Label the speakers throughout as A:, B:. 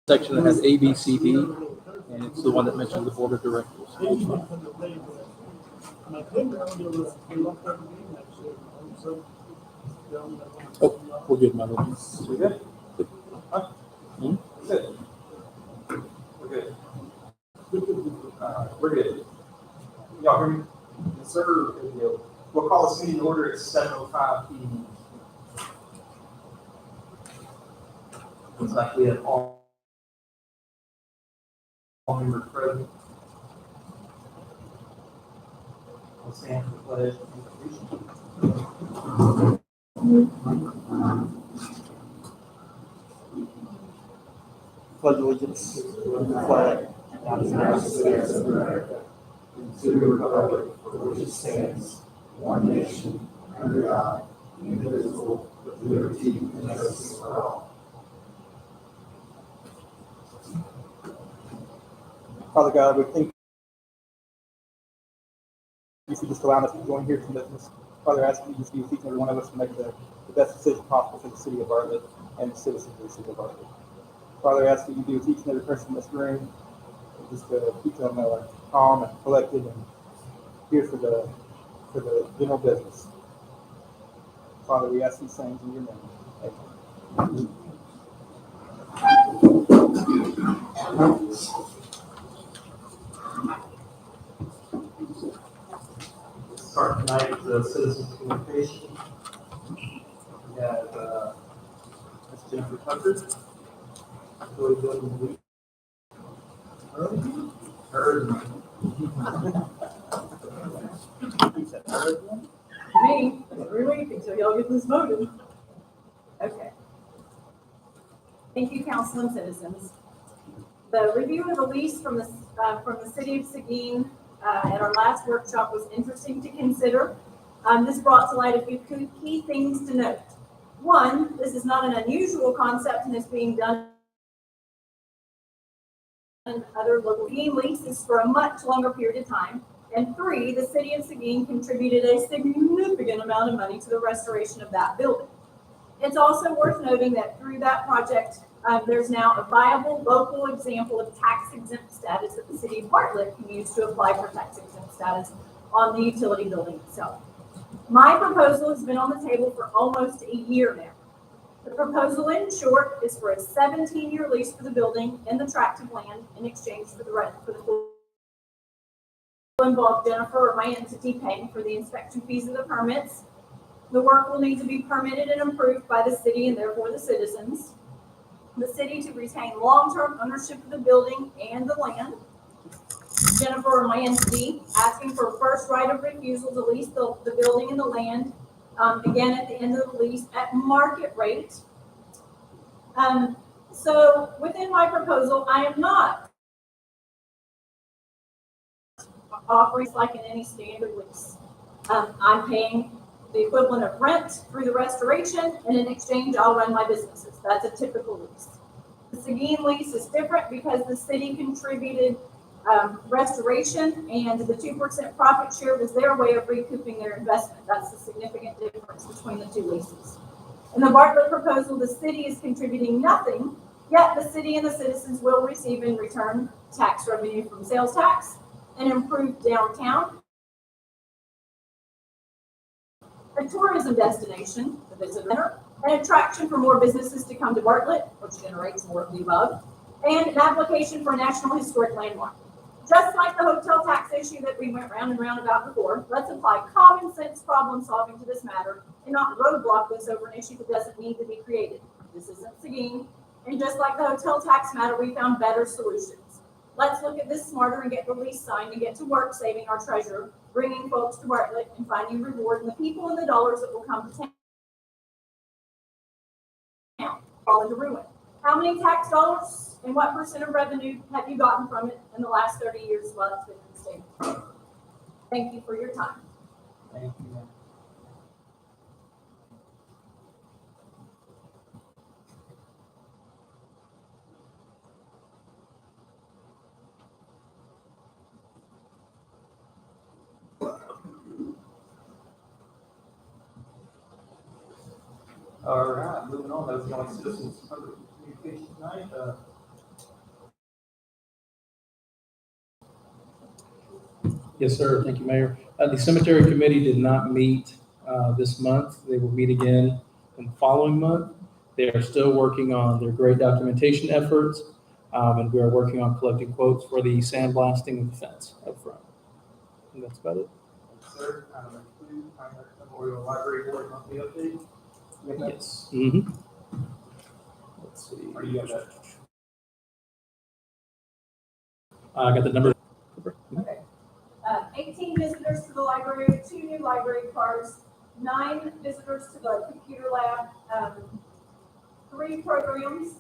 A: Section that has A, B, C, D, and it's the one that mentions the board of directors. Oh, we're good, my lord.
B: We good?
A: Hmm?
B: Good. We're good. We're good. Y'all hear me? Yes, sir. Here we go. We'll call this meeting to order at 7:05 p.m. Looks like we have all members present. We'll stand for the pledge of allegiance.
A: Pledge allegiance to the flag of the United States of America, and to the republic for which it stands, one nation, under God, indivisible, with liberty and justice for all. Father God, we thank you for just allowing us to join here to business. Father, I ask that you just use each and every one of us to make the best decision possible for the city of Bartlett and the citizens of the city of Bartlett. Father, I ask that you do with each and every person in this room, just to keep them calm and collected and here for the general business. Father, we ask these things in your name. Amen.
B: Start tonight with the citizens communication. We have Ms. Jennifer Tucker. Joey Jordan.
C: Me, every week until y'all get this voted. Okay. Thank you, council and citizens. The review of the lease from the city of Seguin at our last workshop was interesting to consider. This brought to light a few key things to note. One, this is not an unusual concept and is being done in other local Seguin leases for a much longer period of time. And three, the city of Seguin contributed a significant amount of money to the restoration of that building. It's also worth noting that through that project, there's now a viable local example of tax exempt status that the city of Bartlett can use to apply for tax exempt status on the utility building itself. My proposal has been on the table for almost a year now. The proposal, in short, is for a 17-year lease for the building and the tract of land in exchange for the rent for the full involve Jennifer or my entity paying for the inspection fees of the permits. The work will need to be permitted and approved by the city and therefore the citizens. The city to retain long-term ownership of the building and the land. Jennifer or my entity asking for a first right of refusal to lease the building and the land, again at the end of the lease at market rate. So within my proposal, I am not offering like in any standard lease. I'm paying the equivalent of rent through the restoration, and in exchange, I'll run my businesses. That's a typical lease. The Seguin lease is different because the city contributed restoration, and the 2% profit share was their way of recouping their investment. That's the significant difference between the two leases. In the Bartlett proposal, the city is contributing nothing, yet the city and the citizens will receive in return tax revenue from sales tax, an improved downtown, a tourism destination, the visitor center, an attraction for more businesses to come to Bartlett, which generates more of the above, and an application for a National Historic Landmark. Just like the hotel tax issue that we went round and round about before, let's apply common sense problem solving to this matter and not roadblock this over an issue that doesn't need to be created. This isn't Seguin, and just like the hotel tax matter, we found better solutions. Let's look at this smarter and get the lease signed and get to work saving our treasure, bringing folks to Bartlett and finding reward in the people and the dollars that will come to town, fall into ruin. How many tax dollars and what percent of revenue have you gotten from it in the last 30 years while it's been in the state? Thank you for your time.
B: Thank you. All right, moving on, that was the only citizens public communication tonight.
D: Yes, sir. Thank you, Mayor. The cemetery committee did not meet this month. They will meet again in the following month. They are still working on their grade documentation efforts, and we are working on collecting quotes for the sandblasting of the fence up front. And that's about it.
B: Sir, item two, Memorial Library Board monthly update. You have that?
D: Yes. Mm-hmm. Let's see.
B: Or do you have that?
D: I got the number.
C: Okay. 18 visitors to the library, 2 new library cards, 9 visitors to the computer lab, 3 programs,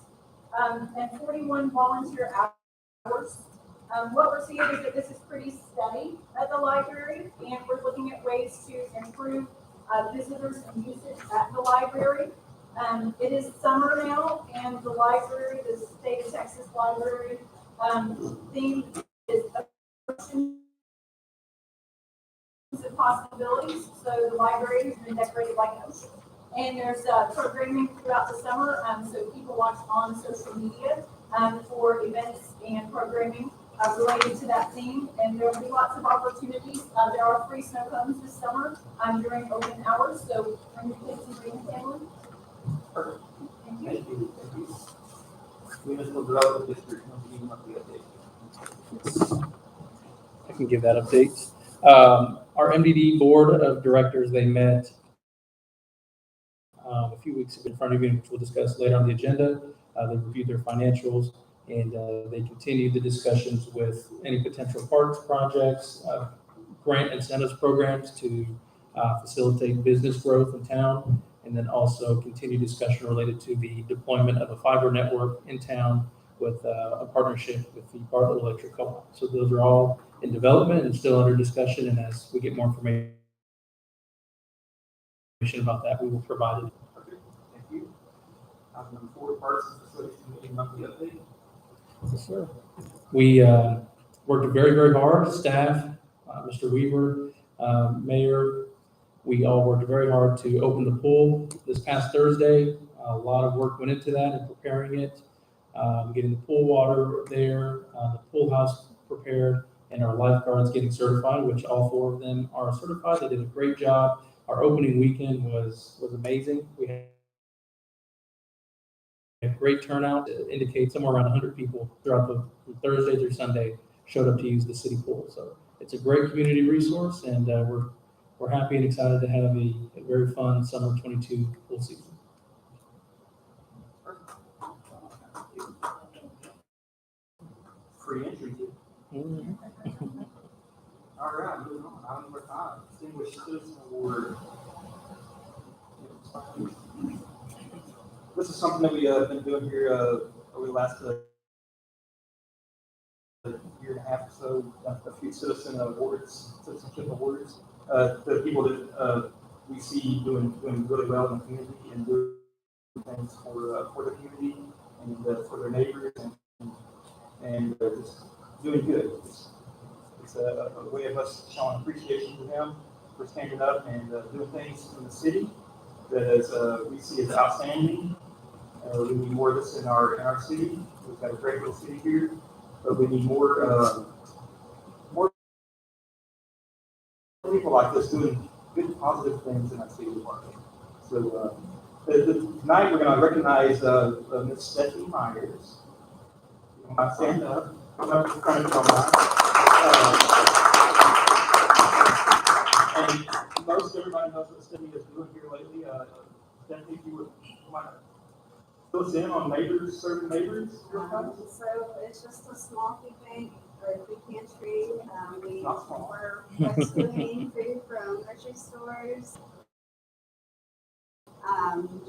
C: and 41 volunteer hours. What we're seeing is that this is pretty steady at the library, and we're looking at ways to improve visitors and usage at the library. It is summer now, and the library, the state of Texas library, theme is oceans and possibilities. So the library has been decorated like an ocean. And there's programming throughout the summer, so people watch on social media for events and programming related to that theme. And there will be lots of opportunities. There are free snow cones this summer during open hours, so bring your kids and bring your family.
B: Perfect.
C: Thank you.
B: Thank you. Thank you. Municipal Development District monthly update.
D: I can give that update. Our MDD board of directors, they met a few weeks ago in front of you, which we'll discuss later on the agenda. They reviewed their financials, and they continued the discussions with any potential parks projects, grant incentives programs to facilitate business growth in town, and then also continue discussion related to the deployment of a fiber network in town with a partnership with the Bartlett Electric Co-op. So those are all in development and still under discussion, and as we get more information about that, we will provide it.
B: Perfect. Thank you. Item number 4, Parks and Facilities Committee monthly update.
D: Yes, sir. We worked very, very hard, staff, Mr. Weaver, Mayor. We all worked very hard to open the pool this past Thursday. A lot of work went into that and preparing it, getting the pool water there, the pool house prepared, and our lifeguards getting certified, which all 4 of them are certified. They did a great job. Our opening weekend was amazing. We had a great turnout. It indicates somewhere around 100 people throughout the from Thursday through Sunday showed up to use the city pool. So it's a great community resource, and we're happy and excited to have a very fun summer 22 pool season.
B: Free entry too. All right, moving on. Item number 5, Distinguished Citizen Award. This is something that we have been doing here over the last year and a half or so. A few citizen awards, citizenship awards. The people that we see doing really well in the community and doing things for the community and for their neighbors and just doing good. It's a way of us showing appreciation to them for standing up and doing things in the city that is, we see as outstanding. We need more of this in our city. We've got a great little city here, but we need more people like this doing good, positive things in our city department. So tonight we're going to recognize Ms. Stephanie Myers. You want to stand up? I'm not trying to come and most everybody knows what Stephanie is doing here lately. Stephanie, if you would want to fill us in on neighbors, serving neighbors.
E: So it's just a small food bank or food pantry.
B: Not small.
E: We're rescuing food from grocery stores,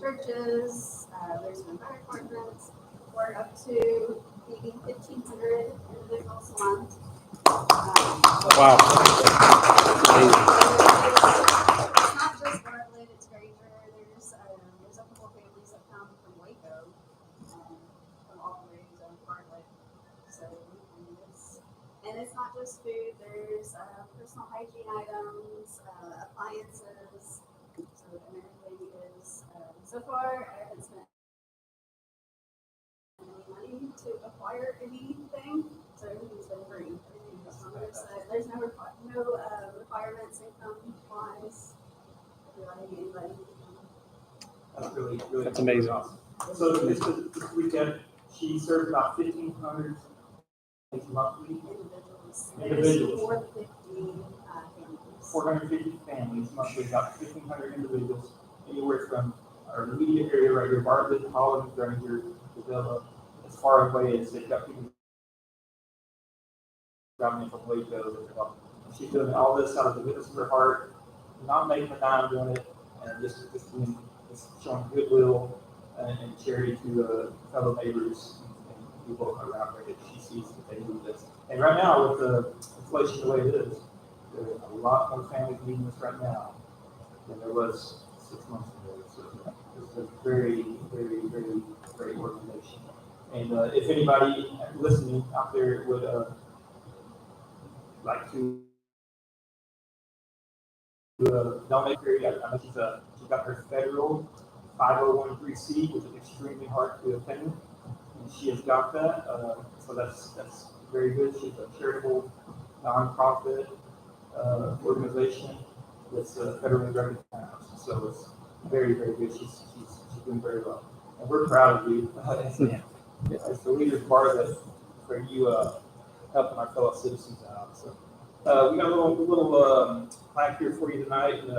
E: churches, there's been fire departments. We're up to feeding 1,500 individuals a month.
D: Wow.
E: It's not just Bartlett, it's Granger. There's a couple of families that come from Waco, from all the way to Bartlett. So, it's not just food. There's personal hygiene items, appliances. So everything is So far, I haven't spent any money to acquire anything, so everything's been free. Everything's on the website. There's no requirements income wise. Anybody.
B: That's really, really.
D: That's amazing.
B: Awesome. So just to recap, she serves about 1,500 monthly,
E: Individuals.
B: Individuals.
E: There's 450 families.
B: 450 families monthly, about 1,500 individuals, anywhere from our immediate area right here, Bartlett, Holland, Granger, Develop, as far away as they've got people driving in from Waco. She's doing all this out of the goodness of her heart, not making a dime doing it, and just showing goodwill and charity to fellow neighbors and people around her that she sees that they need this. And right now, with the inflation the way it is, there are a lot more families needing this right now than there was 6 months ago. So it's a very, very, very great organization. And if anybody listening out there would like to donate her, I know she's got her federal 501(c), which is extremely hard to obtain, and she has got that. So that's very good. She's a charitable, nonprofit organization that's federally recognized. So it's very, very good. She's doing very well, and we're proud of you as the leaders part of it for you helping our fellow citizens out. So we got a little plaque here for you tonight, and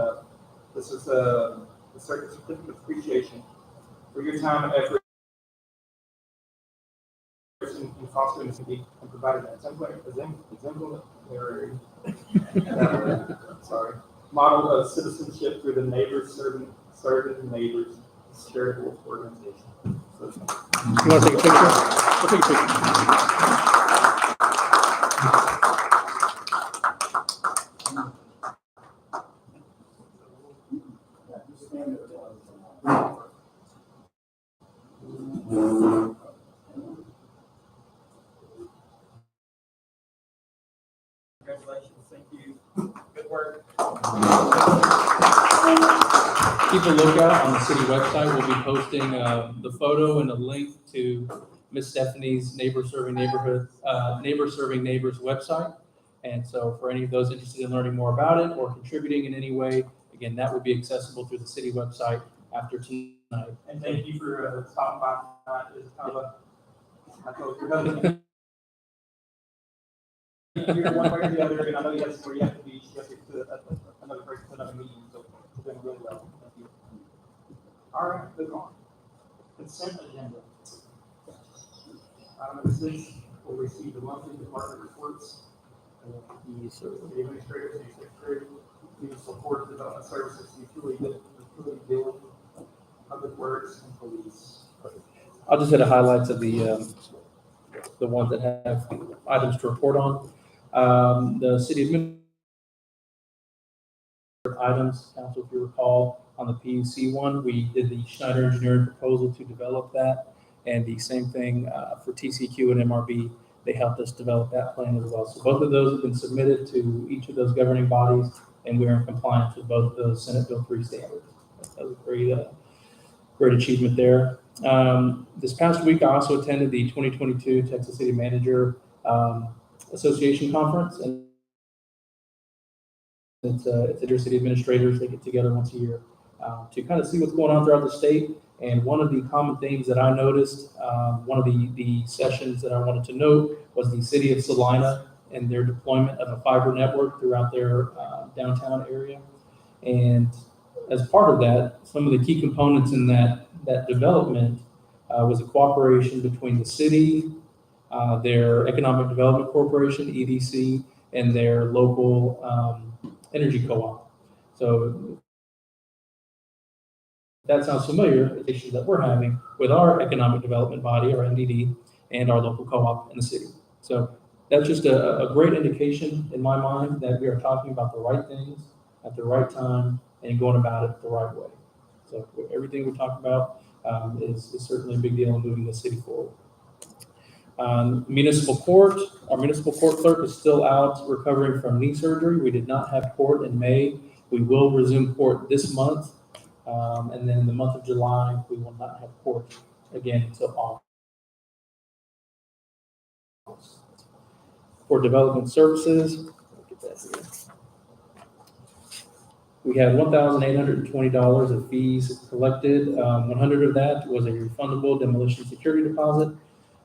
B: this is the certificate of appreciation for your time and effort in fostering this community and providing an exemplary model of citizenship through the Neighbors Serving Neighbors charitable organization. So,
D: You want to take a picture? We'll take a picture.
B: congratulations, thank you, good work.
D: Keep a lookout on the city website. We'll be posting the photo and a link to Miss Stephanie's Neighbor Serving Neighbors website. And so for any of those interested in learning more about it or contributing in any way, again, that will be accessible through the city website after tonight.
B: And thank you for stopping by tonight. It's kind of I told you, you're one way or the other, and I know you have somewhere you have to be. You have to get to another person, another meeting, so you're doing really well. Thank you. All right, moving on. Consent agenda. Item number 6, we'll receive the monthly department reports.
D: Yes, sir.
B: City administrator, city secretary, to support development services, utility billing, public works, and police.
D: I'll just hit the highlights of the ones that have items to report on. The city administrator items, council, if you recall, on the PUC one, we did the Schneider Engineering proposal to develop that. And the same thing for TCQ and MRB, they helped us develop that plan as well. So both of those have been submitted to each of those governing bodies, and we're in compliance with both of those Senate Bill 3 standards. That was a great achievement there. This past week, I also attended the 2022 Texas City Manager Association Conference, and it's a city administrators. They get together once a year to kind of see what's going on throughout the state. And one of the common themes that I noticed, one of the sessions that I wanted to note was the city of Salina and their deployment of a fiber network throughout their downtown area. And as part of that, some of the key components in that development was a cooperation between the city, their Economic Development Corporation, EDC, and their local energy co-op. So that sounds familiar, the issues that we're having with our economic development body, our MDD, and our local co-op in the city. So that's just a great indication in my mind that we are talking about the right things at the right time and going about it the right way. So everything we talk about is certainly a big deal in moving the city forward. Municipal court, our municipal court clerk is still out recovering from knee surgery. We did not have court in May. We will resume court this month. And then in the month of July, we will not have court again until August. For development services, look at that here. We had $1,820 of fees collected. 100 of that was a refundable demolition security deposit.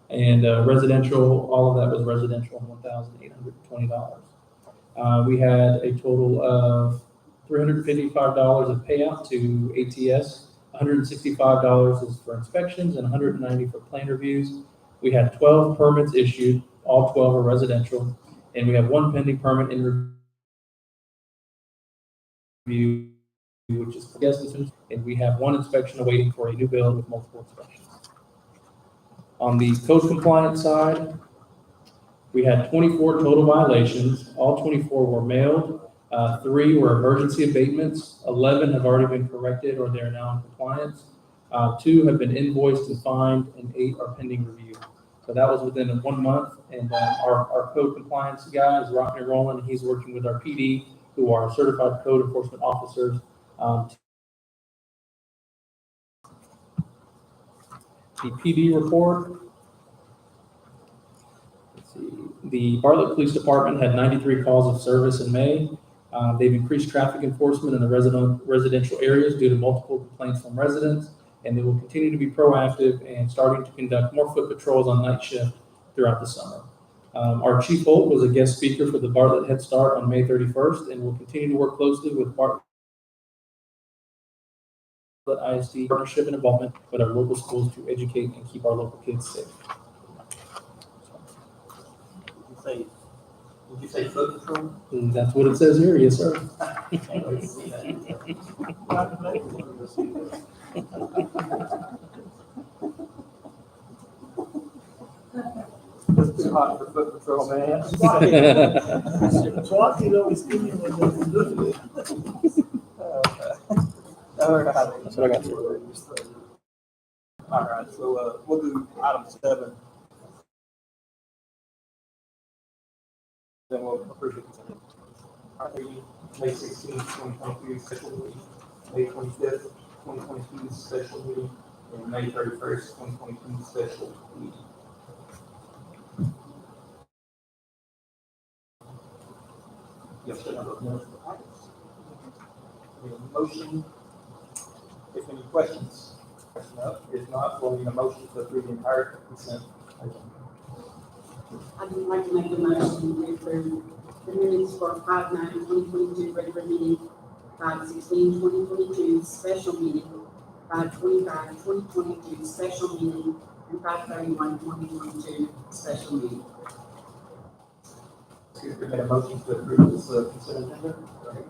D: And residential, all of that was residential, $1,820. We had a total of $355 of payout to ATS. $165 is for inspections and $190 for plan reviews. We had 12 permits issued, all 12 are residential, and we have one pending permit in review, which is guest inspections, and we have one inspection awaiting for a new build with multiple inspections. On the code compliance side, we had 24 total violations. All 24 were mailed. 3 were emergency abatements. 11 have already been corrected or they're now in compliance. 2 have been invoiced and fined, and 8 are pending review. So that was within 1 month. And our code compliance guy is rocking and rolling. He's working with our PD, who are certified code enforcement officers. The PD report. Let's see. The Bartlett Police Department had 93 calls of service in May. They've increased traffic enforcement in the residential areas due to multiple complaints from residents, and they will continue to be proactive and starting to conduct more foot patrols on night shift throughout the summer. Our Chief Holt was a guest speaker for the Bartlett Head Start on May 31st, and will continue to work closely with Bartlett ISD partnership and involvement with our local schools to educate and keep our local kids safe.
B: Did you say foot patrol?
D: And that's what it says here, yes, sir.
B: Can't wait to see that.
A: It's too hot for foot patrol, man.
F: Twice, you know, he's skinny when he's doing it.
A: All right.
D: That's what I got.
A: All right, so we'll do item 7. Then we'll approve the consent.
B: Our meeting, May 16th, 2022 special meeting, May 25th, 2022 special meeting, and May 31st, 2022 special meeting. Yes, sir.
A: Motion. If any questions? If not, we'll need a motion to approve the entire consent agenda.
G: I'd like to make a motion to approve the minutes for 5/9/2022 regular meeting, 5/16/2022 special meeting, 5/25/2022 special meeting, and 5/31/2022 special meeting.
A: We made a motion to approve this consent agenda. Right.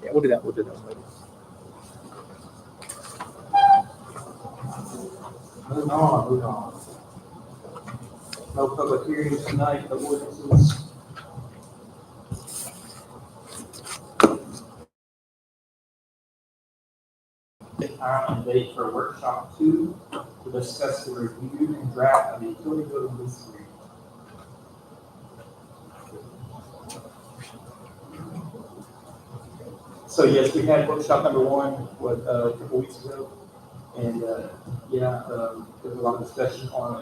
D: Yeah, we'll do that. We'll do that later.
B: Moving on. No public hearings tonight, no ordinances. Time and date for workshop 2 to discuss the review and draft of the utility building lease agreement. So yes, we had workshop number 1, a couple weeks ago. And, there's a lot of discussion on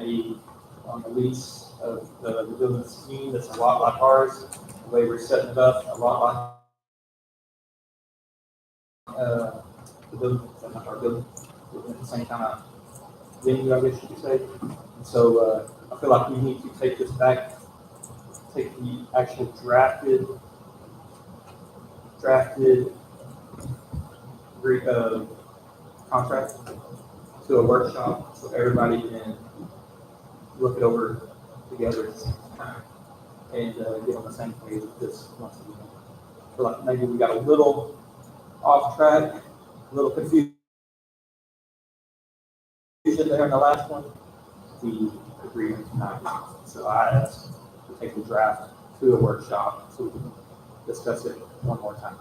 B: the lease of the building scheme that's a lot like ours. The way we're setting it up, a lot like, the building, not our building, at the same kind of venue, I guess you could say. And so, I feel like we need to take this back, take the actual drafted drafted contract to a workshop so everybody can look it over together at the same time and get on the same page with this once again. So like maybe we got a little off track, a little confusion there in the last one. We agreed not. So I asked to take the draft to a workshop so we can discuss it one more time.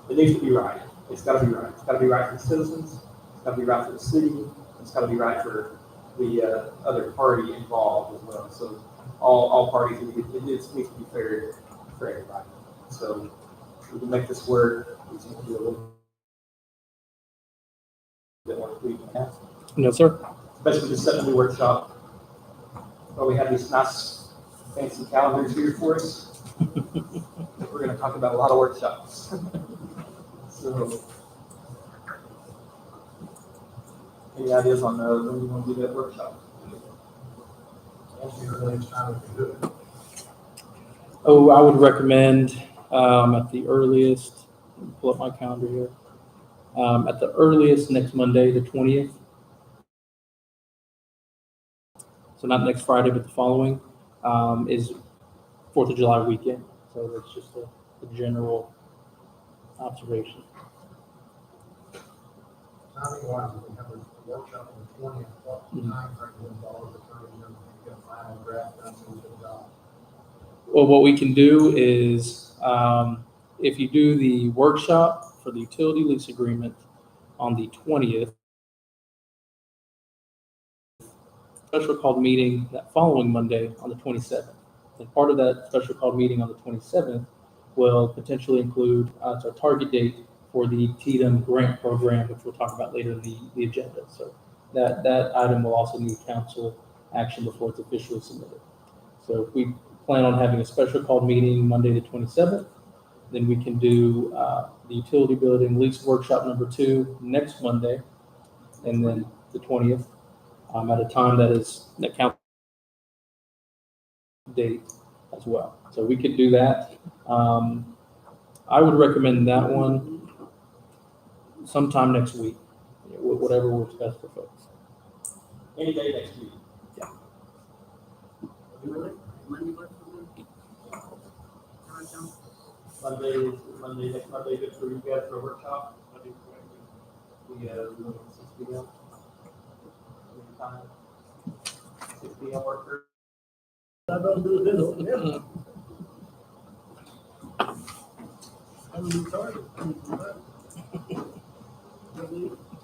B: It needs to be right. It's got to be right. It's got to be right for the citizens. It's got to be right for the city. It's got to be right for the other party involved as well. So all parties, it needs to be fair for everybody. So we can make this work. We just need to do a little bit more tweaking.
D: No, sir.
B: Basically, just setting a new workshop. Well, we have these nice fancy calendars here for us. We're going to talk about a lot of workshops. So, any ideas on when you want to do that workshop?
D: Oh, I would recommend at the earliest, let me pull up my calendar here. At the earliest next Monday, the 20th. So not next Friday, but the following is 4th of July weekend. So that's just a general observation.
F: Timing wise, we have a workshop on the 20th, what time frame involved, the time you're going to get a final draft done, so we can adopt.
D: Well, what we can do is if you do the workshop for the utility lease agreement on the 20th, special called meeting that following Monday on the 27th. And part of that special called meeting on the 27th will potentially include it's our target date for the TDM grant program, which we'll talk about later in the agenda. So that item will also need council action before it's officially submitted. So if we plan on having a special called meeting Monday the 27th, then we can do the utility building lease workshop number 2 next Monday, and then the 20th at a time that council date as well. So we could do that. I would recommend that one sometime next week, whatever works best for folks.
B: Any day next week.
G: Monday work for me?
B: Next Monday, good for you guys for a workshop. We 6 p.m. Time. 6 p.m. work for.
F: I'm gonna do this, yeah. I'm gonna be target.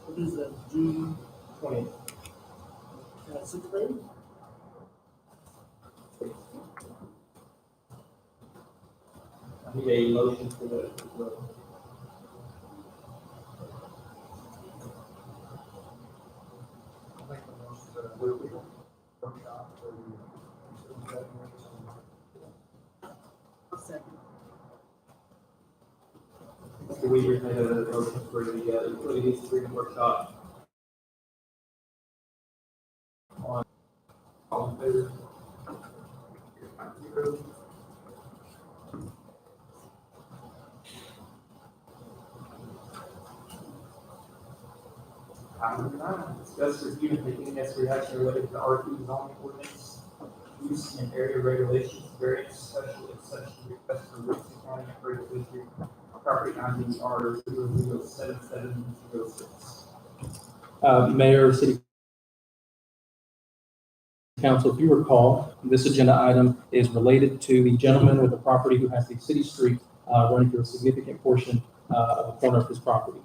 F: What is that, June
B: 20th.
F: 6th?
B: I need a motion for that as well.
F: I'll make the motion to workshop for the.
G: I'll second.
B: Mr. Weaver made a motion for the utility lease agreement workshop. All in favor? 5-0. Item 9, discuss review and take any necessary action related to R2 zoning ordinance, use and area regulations, various special exception requests for Richardson County and Greater District, property ID R 007706.
D: Mayor, City Council, if you recall, this agenda item is related to the gentleman with the property who has the city street running through a significant portion of the corner of his property.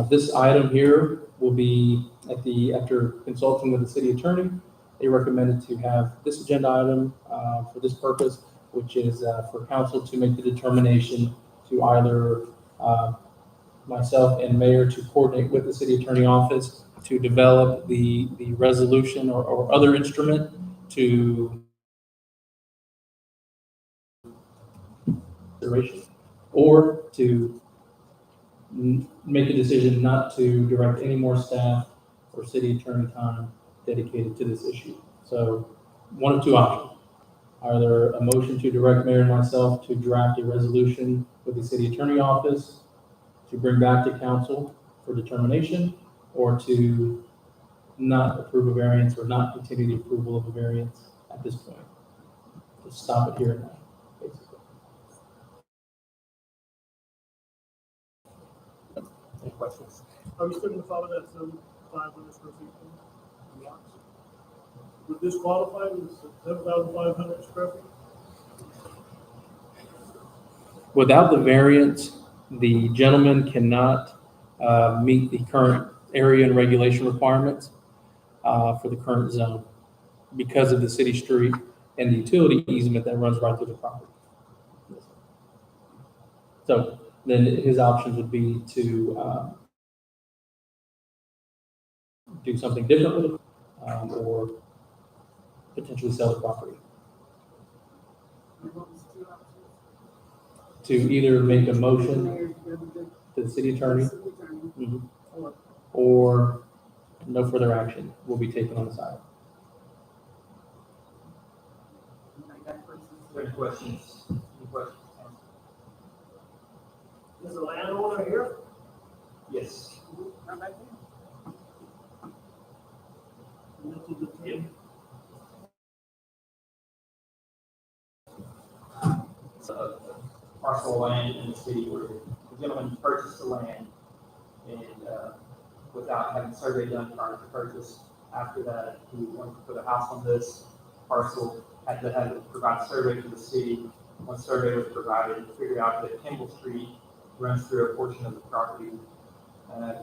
D: This item here will be after consulting with the city attorney, they recommended to have this agenda item for this purpose, which is for council to make the determination to either myself and mayor to coordinate with the city attorney office to develop the resolution or other instrument to consideration, or to make a decision not to direct any more staff or city attorney time dedicated to this issue. So one of two options: either a motion to direct mayor and myself to draft a resolution with the city attorney office to bring back to council for determination, or to not approve a variance or not continue the approval of a variance at this point. Just stop it here and now, basically.
A: Any questions?
H: Are we still gonna follow that 7,500 square feet thing? Would this qualify as 7,500 square feet?
D: Without the variance, the gentleman cannot meet the current area and regulation requirements for the current zone because of the city street and the utility easement that runs right through the property. So then his options would be to do something different with it, or potentially sell the property. To either make a motion to the city attorney, mhm, or no further action will be taken on the side.
B: Any questions? Any questions?
H: Is the landowner here?
B: Yes.
H: And this is the team.
B: It's a parcel of land in the city where the gentleman purchased the land and, without having survey done prior to purchase. After that, he wanted to put a house on this parcel, had to provide a survey to the city. Once survey was provided, figured out that Kimball Street runs through a portion of the property.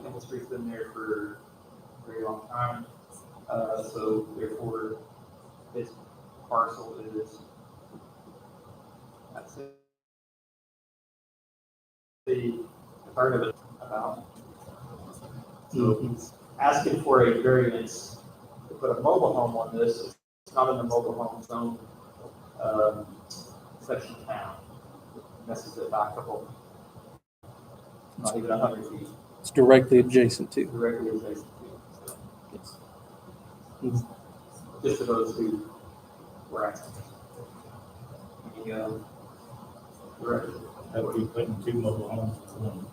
B: Kimball Street's been there for a very long time. So therefore, this parcel is, that's it. The third of it about. So he's asking for a variance to put a mobile home on this. It's not in the mobile home zone, section of town. And this is a backable, not even 100 feet,
D: It's directly adjacent to.
B: directly adjacent to.
D: Yes.
B: So, just for those who were asking. Any, direction?
I: That would be putting two mobile homes in one.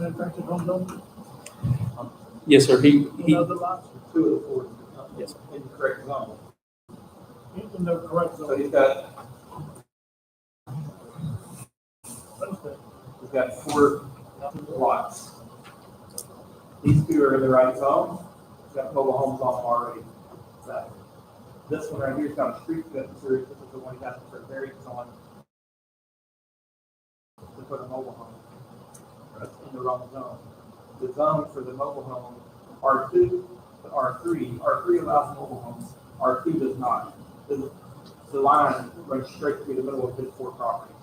H: Manufactured home zone,
D: Yes, sir. He,
H: another lot,
B: Two of the four.
D: Yes.
B: In the correct zone.
H: he's in the correct
B: So
H: zone.
B: he's got
H: Understand?
B: We've got 4 lots. These 2 are in the right zone. We've got mobile homes on them already. So this one right here is got a street cut through. This is the one he has to put variance on to put a mobile home. That's in the wrong zone. The zone for the mobile home, R2 to R3. R3 allows mobile homes. R2 does not. The line runs straight through the middle of his 4 properties.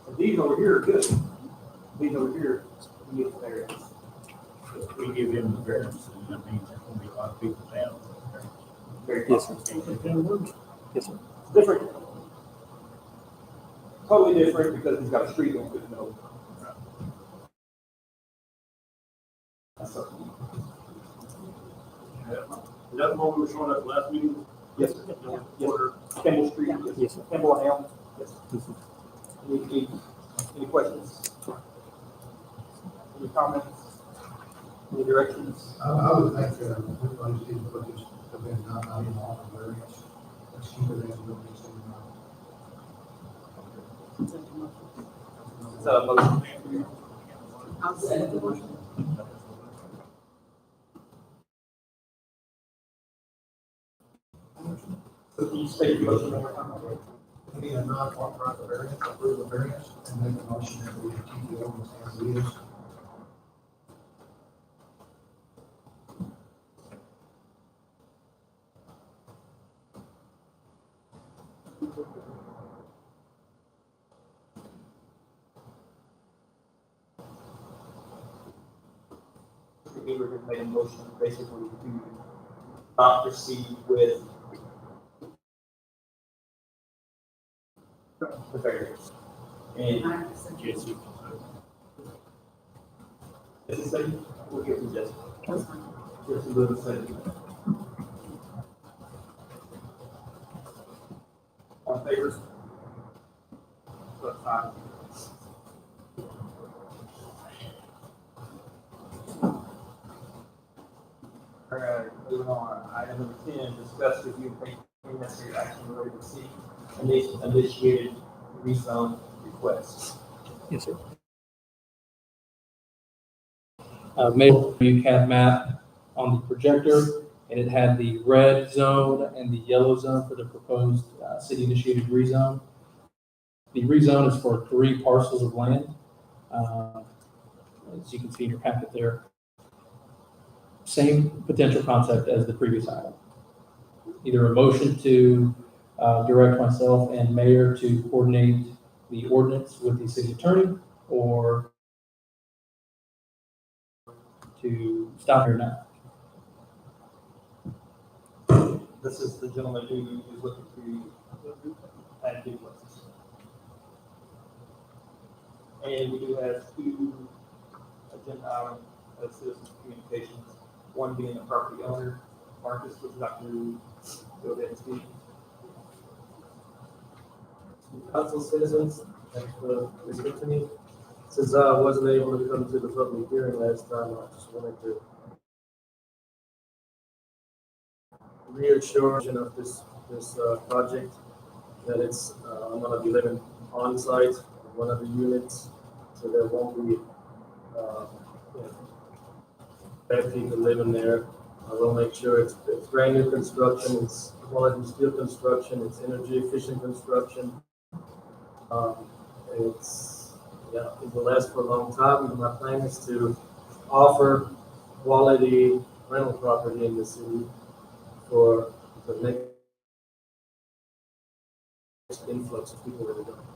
B: So these over here are good. These over here, we need a variance.
I: If we give him the variance, then that means there's gonna be a lot of people down.
B: Very
D: Yes, sir. Yes, sir.
B: different. Totally different because he's got a street going through the middle. That's up to you.
H: Is that the one we were showing at the last meeting?
B: Yes, sir. Yes, sir. Campbell Street.
D: Yes, sir.
B: Campbell and Elm. Yes. Any questions? Any comments? Any directions?
F: I would think, everybody needs to put this, event not in all the variance. Let's keep it as it is.
B: It's a motion.
G: I'll second the motion.
B: So can you state your motion one more time?
F: We need a non-authorized variance, approve the variance, and make a motion that we keep the ordinance as it is.
B: Mr. Beaver has made a motion basically to not proceed with the variance. And
I: Jesse.
B: Jesse said, we'll give him Jesse.
G: That's fine.
B: Jesse Lewis said. in favor? So it's five. All right, moving on. Item number 10, discuss review and take any necessary action related to city initiated rezone requests.
D: Yes, sir. Made a CAD map on the projector, and it had the red zone and the yellow zone for the proposed city-initiated rezone. The rezone is for 3 parcels of land. As you can see in your packet there. Same potential concept as the previous item. Either a motion to direct myself and mayor to coordinate the ordinance with the city attorney, or to stop here now.
B: This is the gentleman who is looking to add duplexes. And we do have 2 agenda items of citizens communications, one being the property owner, Marcus, would you like to go ahead and speak?
J: Council citizens, thanks for listening to me. Since I wasn't able to come to the public hearing last time, I just wanted to reassure you of this project that it's I'm going to be living on site in one of the units, so there won't be bad people living there. I will make sure it's brand new construction, it's quality steel construction, it's energy efficient construction. It will last for a long time, and my plan is to offer quality rental property in the city for the next influx of people that are going.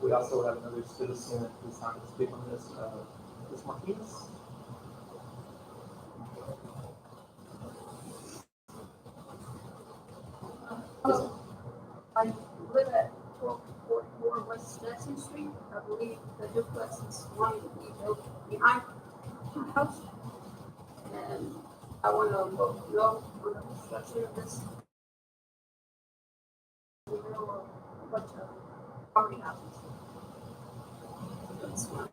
B: We also have another citizen who's trying to speak on this, Ms. Martinez.
E: I live at 1244 West Stetson Street. I believe the duplex is one to be built behind my house. And I want to know for the construction of this. We know a bunch of property houses. That's one.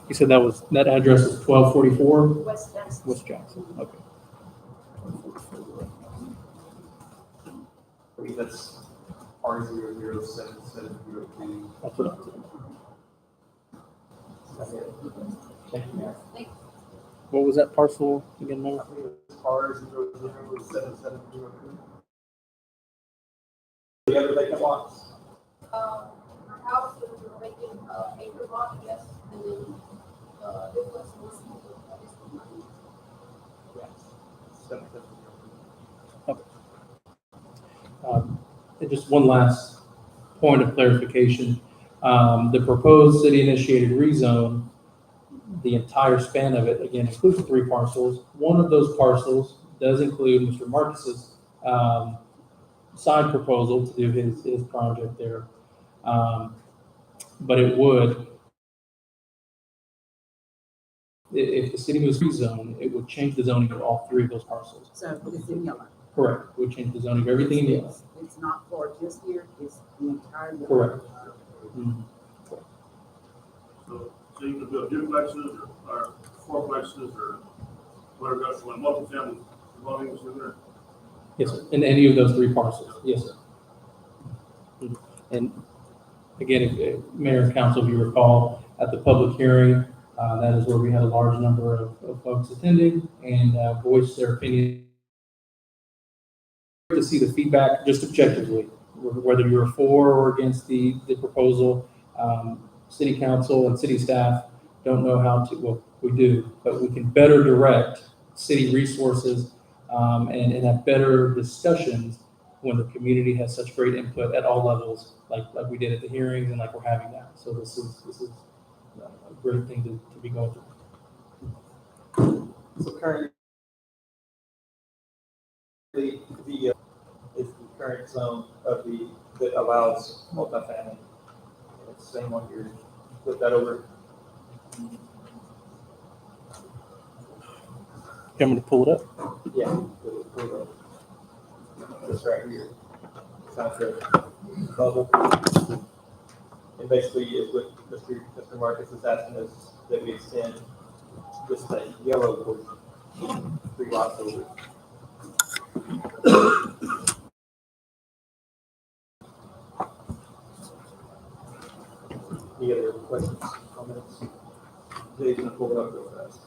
D: You said that address is 1244
E: West Stetson.
D: West Jackson. Okay.
B: I believe that's R007702.
D: That's what I'm saying.
B: Thank you, Mayor.
D: What was that parcel again, Mayor?
B: I believe it's R007702. The other vacant lots.
E: My house is a vacant acre lot, yes, and then duplex was mine.
B: Yes. 7702.
D: And just one last point of clarification. The proposed city-initiated rezone, the entire span of it, again, includes 3 parcels. One of those parcels does include Mr. Marcus's side proposal to do his project there. But it would, if the city was rezoned, it would change the zoning of all 3 of those parcels.
G: So it's in yellow.
D: Correct. It would change the zoning of everything in yellow.
G: It's not for just here, it's the entire. yellow.
D: Correct. Mhm.
H: So you can build duplexes or fourplexes or whatever else you want, multi-family dwellings in there.
D: Yes, sir. In any of those 3 parcels. Yes, sir. Mhm. And again, if Mayor and Council, if you recall, at the public hearing, that is where we had a large number of folks attending and voiced their opinion. To see the feedback just objectively, whether you're for or against the proposal. City council and city staff don't know how to, well, we do, but we can better direct city resources and have better discussions when the community has such great input at all levels, like we did at the hearings and like we're having now. So this is a great thing to be going through.
B: So currently, the is the current zone of that allows multifamily. It's the same one here. Flip that over.
D: You want me to pull it up?
A: Yeah. This right here. Sounds good. Bubble. And basically, is what Mr. Marcus is asking us that we extend this thing, yellow portion, 3 lots over. Any other questions, comments? Jay's gonna pull it up real fast.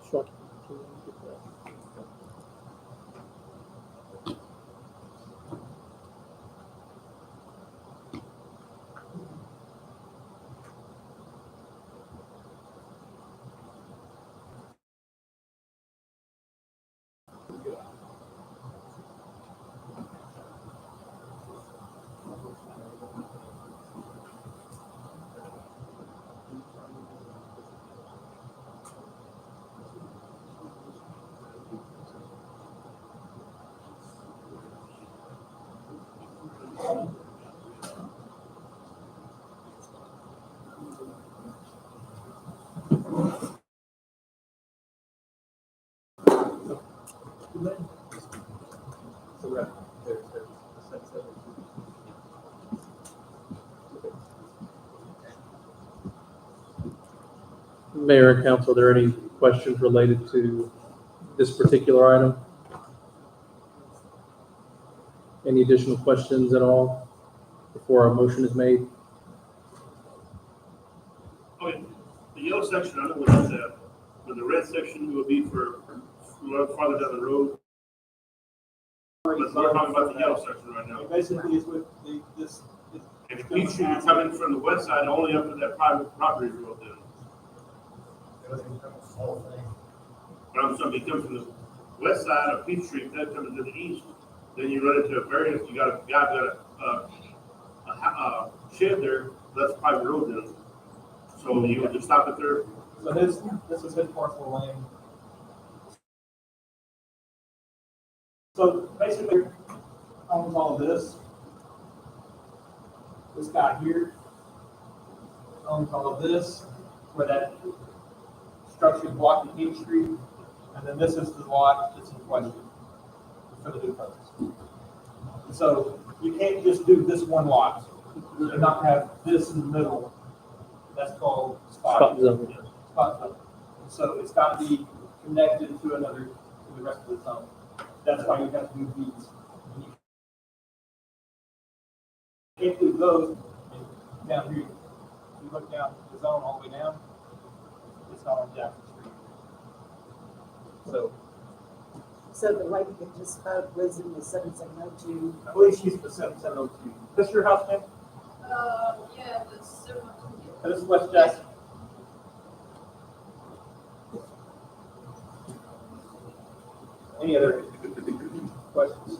D: Sure.
A: So right, there's the sense of it.
D: Mayor and council, are there any questions related to this particular item? Any additional questions at all before a motion is made?
H: Okay, the yellow section, I know what it's at, but the red section will be for farther down the road. But we're talking about the yellow section right now.
A: And basically, it's with this.
H: If Peachtree is coming from the west side, only up to that private property road then.
F: Everything becomes a whole thing.
H: But I'm saying, if you come from the west side of Peachtree, then coming to the east, then you run into a variance, you got a shed there, that's private road then. So you would just stop it there.
A: So this is his parcel of land. So basically, owns all of this. This guy here owns all of this, where that structure is blocking Peachtree, and then this is the lot that's in question for the duplex. So you can't just do this one lot and not have this in the middle. That's called
D: Spot zone.
A: Spot zone. So it's got to be connected to another, to the rest of the zone. That's why you have to do these. You can't do those and down here. If you look down the zone all the way down, it's not on Jackson Street.
K: So the lady that just spoke was in the 7702.
A: I believe she's the 7702. Is this your house, ma'am?
E: Yeah, that's so much.
A: This is West Jackson. Any other questions?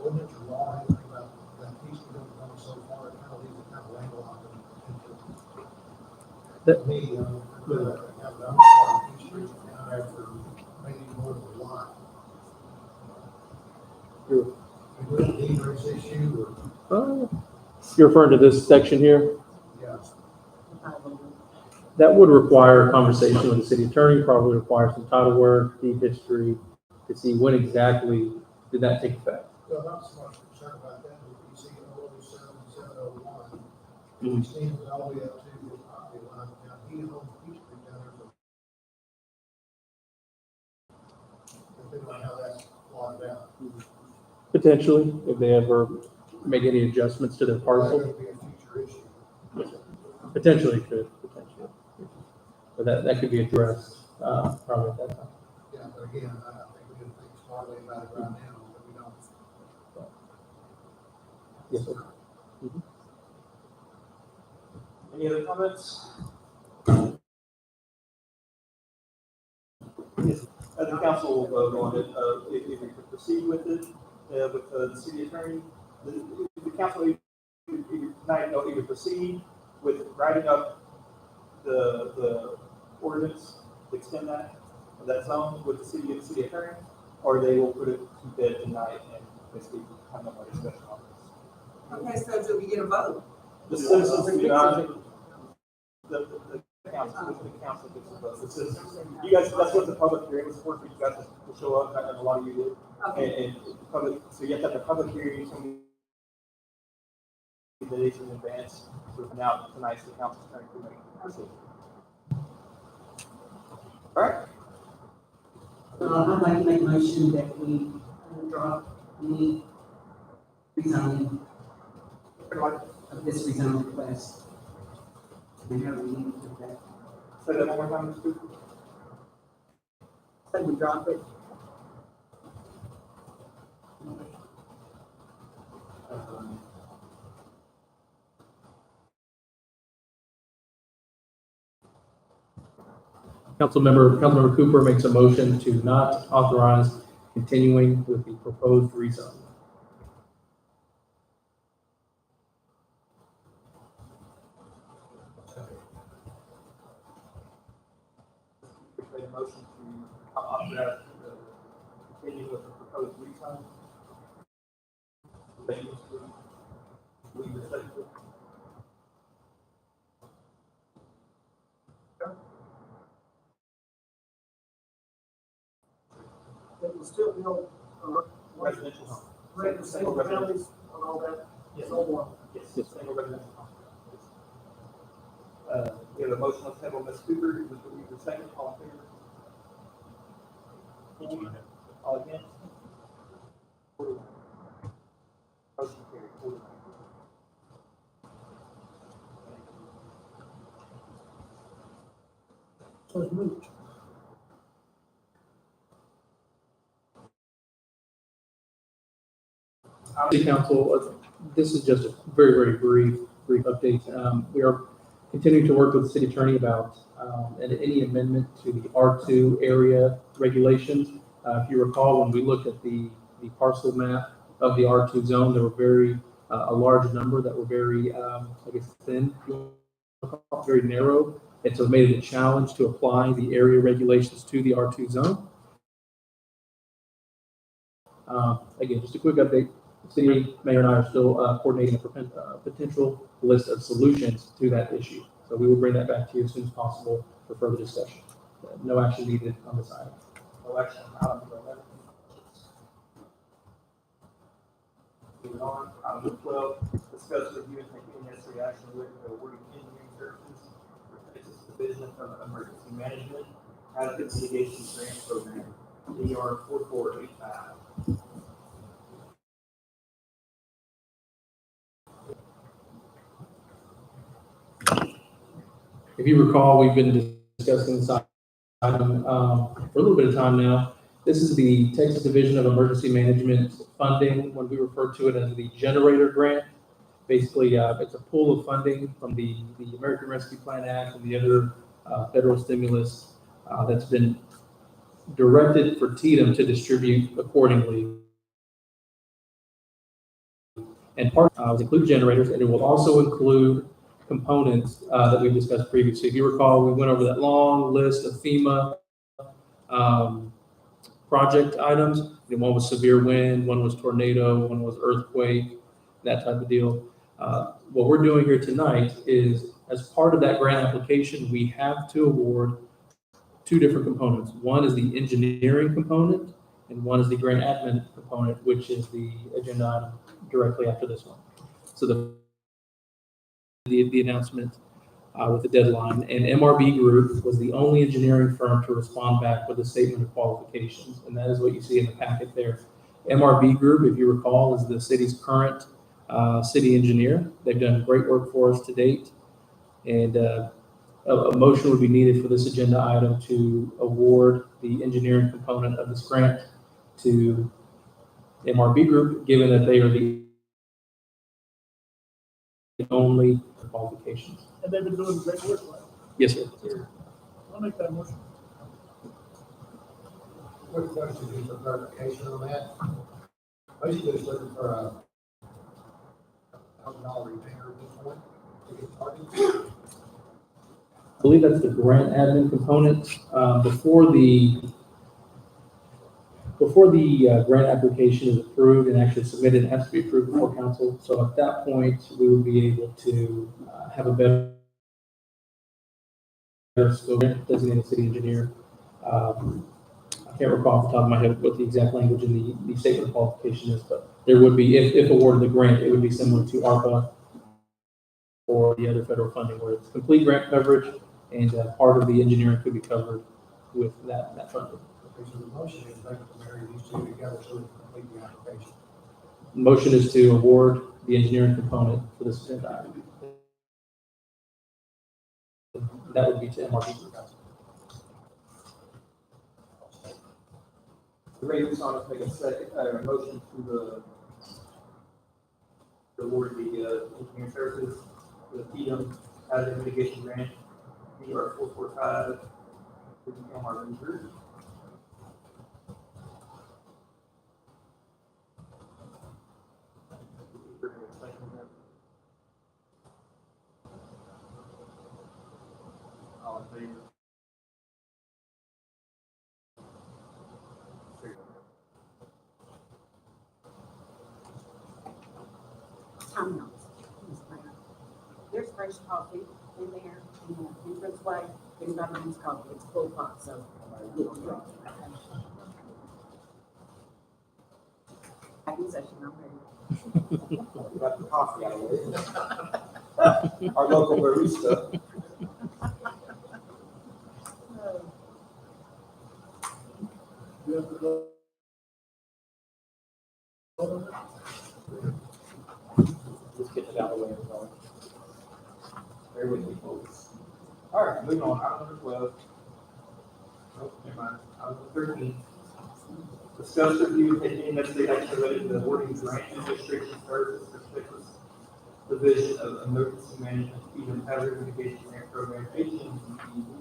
F: Ordinance or law, anything about that piece we don't know so far, it kind of leaves it kind of landlocked.
D: That-
F: Me, could have the other part of Peachtree down there for maybe more than a lot.
D: You're-
F: We would have deed race issue or,
D: You're referring to this section here?
F: yeah.
D: That would require a conversation with the city attorney, probably require some title work, deed history, to see when exactly did that take effect.
F: Well, not so much concerned about that, but you see, oh, 701,
D: Mhm.
F: extends all the way up to the property line. Now, he owns Peachtree down there for. Depending on how that's locked out.
D: Potentially, if they ever make any adjustments to their parcel,
F: That could be a future issue.
D: potentially could, potentially. But that could be addressed, probably at that time.
F: Yeah, but again, I think we need to think smartly about it right now, but we don't.
D: Yes, sir.
A: Any other comments? Yes, the council will vote on it, if we could proceed with it, with the city attorney. The council, tonight, either proceed with writing up the ordinance, to extend that, of that zone with the city attorney, or they will put it to bed tonight and basically have no more discussion on this.
K: Okay, so do we get a vote?
A: The citizens, the council gets the vote. The citizens, you guys, that's what the public hearing was for you guys to show up, and a lot of you did.
K: Okay,
A: And the public, so you have to have the public hearing, so the days in advance. So now tonight's the council's turn to make a decision. All right.
G: I'd like to make a motion that we drop the rezoning of this rezoning request. And how we need to do that.
A: Say that one more time, Mr. Cooper.
K: so we drop it.
D: Councilmember Cooper makes a motion to not authorize continuing with the proposed rezone.
A: Made a motion to authorize continue with the proposed rezone. Thank you, Mr. Weaver, second.
F: It will still be on,
A: Residential home.
F: single families and all that,
A: Yes.
F: so on.
A: Yes, single residential home. Yes. We have a motion on the table, Ms. Cooper, Mr. Weaver, second, all in favor? All against? 41. Motion carried, 49.
F: So it's moved.
D: City Council, this is just a very, very brief update. We are continuing to work with the city attorney about any amendment to the R2 area regulations. If you recall, when we looked at the parcel map of the R2 zone, there were a large number that were very, thin, very narrow. And so it made it a challenge to apply the area regulations to the R2 zone. Again, just a quick update. The city mayor and I are still coordinating a potential list of solutions to that issue. So we will bring that back to you as soon as possible for further discussion. No action needed on this item.
A: No action on item number 11. Moving on, item number 12, discuss review and take any necessary action related to awarding engineering services for Texas Division of Emergency Management Hazard Mitigation Grant Program, DR 4485.
D: If you recall, we've been discussing this item for a little bit of time now. This is the Texas Division of Emergency Management funding, when we refer to it as the generator grant. Basically, it's a pool of funding from the American Rescue Plan Act and the other federal stimulus that's been directed for TDM to distribute accordingly. And part will include generators, and it will also include components that we discussed previously. If you recall, we went over that long list of FEMA project items. One was severe wind, one was tornado, one was earthquake, that type of deal. What we're doing here tonight is, as part of that grant application, we have to award two different components. One is the engineering component, and one is the grant admin component, which is the agenda item directly after this one. So the announcement with the deadline, and MRB Group was the only engineering firm to respond back with a statement of qualifications, and that is what you see in the packet there. MRB Group, if you recall, is the city's current city engineer. They've done great work for us to date, and a motion would be needed for this agenda item to award the engineering component of this grant to MRB Group, given that they are the only qualifications.
F: And they've been doing great work, right?
D: Yes, sir.
F: I'll make that motion.
L: Quick question, just for clarification on that. Basically, just looking for a $1,000 repair at this point to get started.
D: believe that's the grant admin component. Before the grant application is approved and actually submitted, it has to be approved before council. So at that point, we will be able to have a better scope, designated city engineer. I can't recall off the top of my head what the exact language in the statement of qualification is, but there would be, if awarded the grant, it would be similar to ARPA or the other federal funding where it's complete grant coverage and part of the engineering could be covered with that funding.
F: Okay, so the motion is like to marry these two together so we can complete the application.
D: Motion is to award the engineering component for this agenda item. That would be to MRP.
B: The Ray Sonic make a motion to award the engineering services for the FEDM hazard mitigation grant, DR 445, to MRP Group. All in favor?
K: I'm not. There's fresh coffee in there, in the entrance way. Anybody needs coffee, it's full pot, so you don't drink. Accusation, I'm ready.
B: Got the coffee out of it. Our local barista.
D: Let's get it out of the way.
B: Bear with me, folks. All right, moving on, item number 12. Oh, never mind, item number 13. Discuss, review, and take any necessary action related to the awarding grant administration services for specialist division of emergency management, FEMA hazard mitigation grant program, AT&T,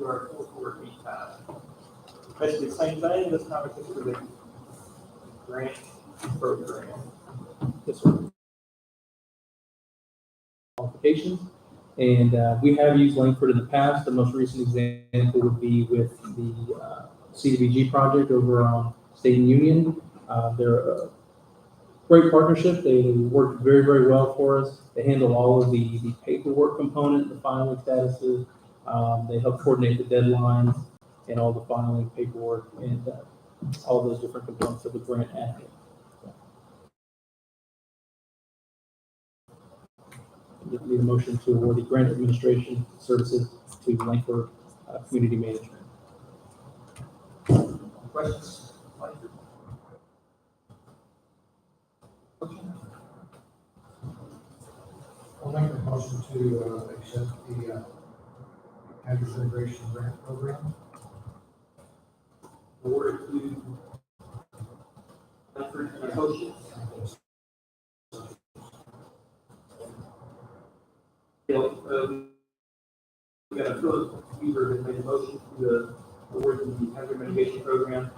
B: UR 4485. Basically the same thing, this time it's just for the grant program.
D: Yes, sir. Qualifications. And we have used Langford in the past. The most recent example would be with the CDBG project over on State and Union. They're a great partnership. They worked very, very well for us. They handle all of the paperwork component, the filing statuses. They help coordinate the deadlines and all the filing paperwork and all those different components of the grant admin. Need a motion to award the grant administration services to Langford Community Management.
B: Questions?
F: I'll make a motion to accept the hazard mitigation grant program.
B: Awarded to Langford and Associates. We got a Philip Weaver that made a motion to award the hazard mitigation program,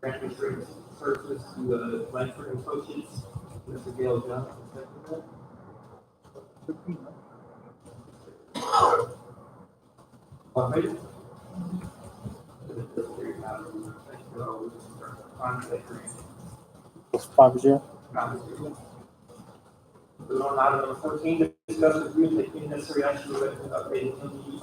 B: grant administrative services to Langford and Associates. Mr. Gail Johnson, second that. All in favor?
D: It's 5-0.
B: Moving on to item number 14, discuss, review, and take any necessary action related to updating MDE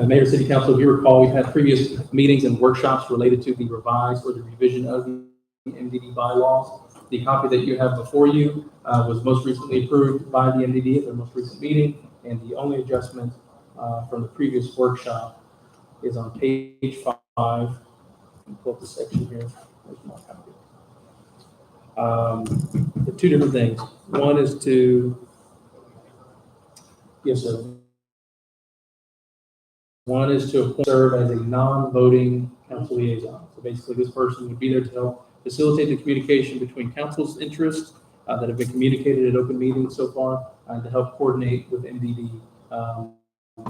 D: Mayor, City Council, if you recall, we've had previous meetings and workshops related to the revised or the revision of the MDD bylaws. The copy that you have before you was most recently approved by the MDD at their most recent meeting, and the only adjustment from the previous workshop is on page 5. Pull up the section here. There's my copy. The two different things. One is to, yes, sir. One is to serve as a non-voting council liaison. So basically, this person would be there to help facilitate the communication between council's interests that have been communicated at open meetings so far, and to help coordinate with MDD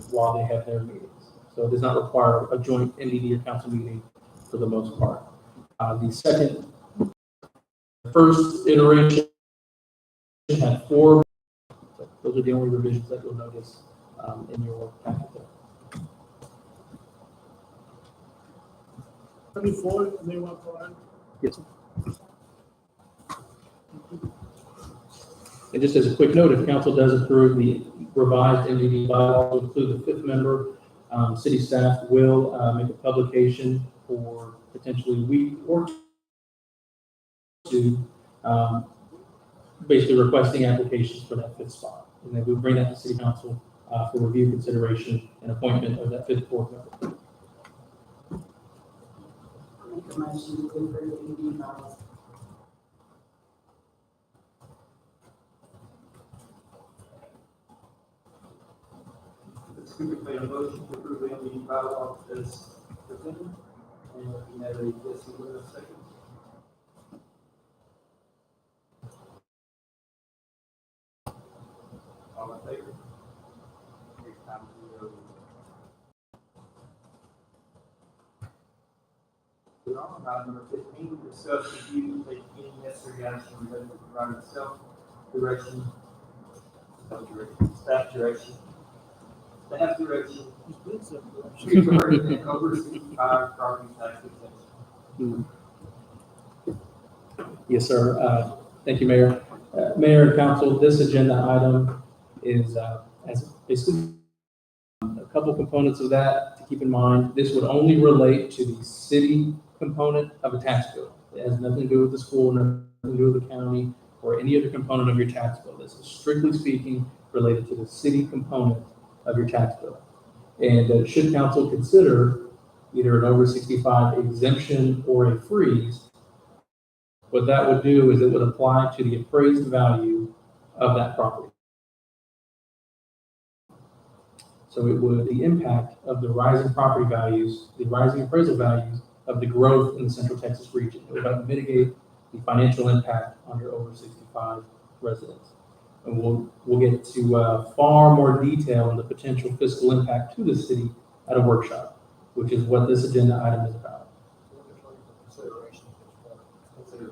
D: while they have their meetings. So it does not require a joint MDD or council meeting for the most part. The second first iteration had 4. Those are the only revisions that you'll notice in your packet there. Yes. And just as a quick note, if council does approve the revised MDD bylaw to include the 5th member, city staff will make a publication for potentially a week or 2, basically requesting applications for that 5th spot. And then we'll bring that to city council for review, consideration, and appointment of that 5th board member.
G: Make a motion to approve the MDD bylaws.
B: Speaker made a motion to approve the MDD bylaw as presented, and we have a yes, we have a second. All in favor? Next time we go. We're on item number 15, discuss, review, and take any necessary action related to providing self-direction, staff direction, regarding over 65 property tax exemption.
D: Yes, sir. Thank you, Mayor. Mayor and Council, this agenda item is has basically a couple components of that to keep in mind. This would only relate to the city component of a tax bill. It has nothing to do with the school, nothing to do with the county, or any other component of your tax bill. This is strictly speaking related to the city component of your tax bill. And should council consider either an over 65 exemption or a freeze, what that would do is it would apply to the appraised value of that property. So it would, the impact of the rising property values, the rising appraisal values of the growth in the Central Texas region. It would help mitigate the financial impact on your over 65 residents. And we'll get to far more detail on the potential fiscal impact to the city at a workshop, which is what this agenda item is about.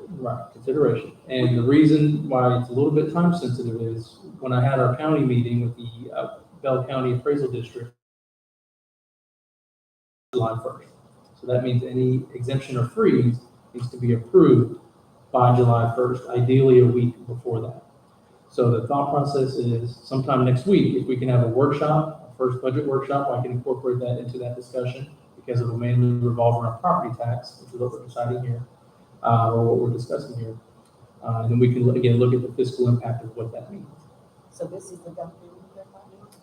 D: Right, consideration. And the reason why it's a little bit time sensitive is when I had our county meeting with the Bell County Appraisal District July 1st. So that means any exemption or freeze needs to be approved by July 1st, ideally a week before that. So the thought process is sometime next week, if we can have a workshop, a first budget workshop, I can incorporate that into that discussion because it will mainly revolve around property tax, which is what we're deciding here, or what we're discussing here. And then we can, again, look at the fiscal impact of what that means.
K: So this is the document you're talking about?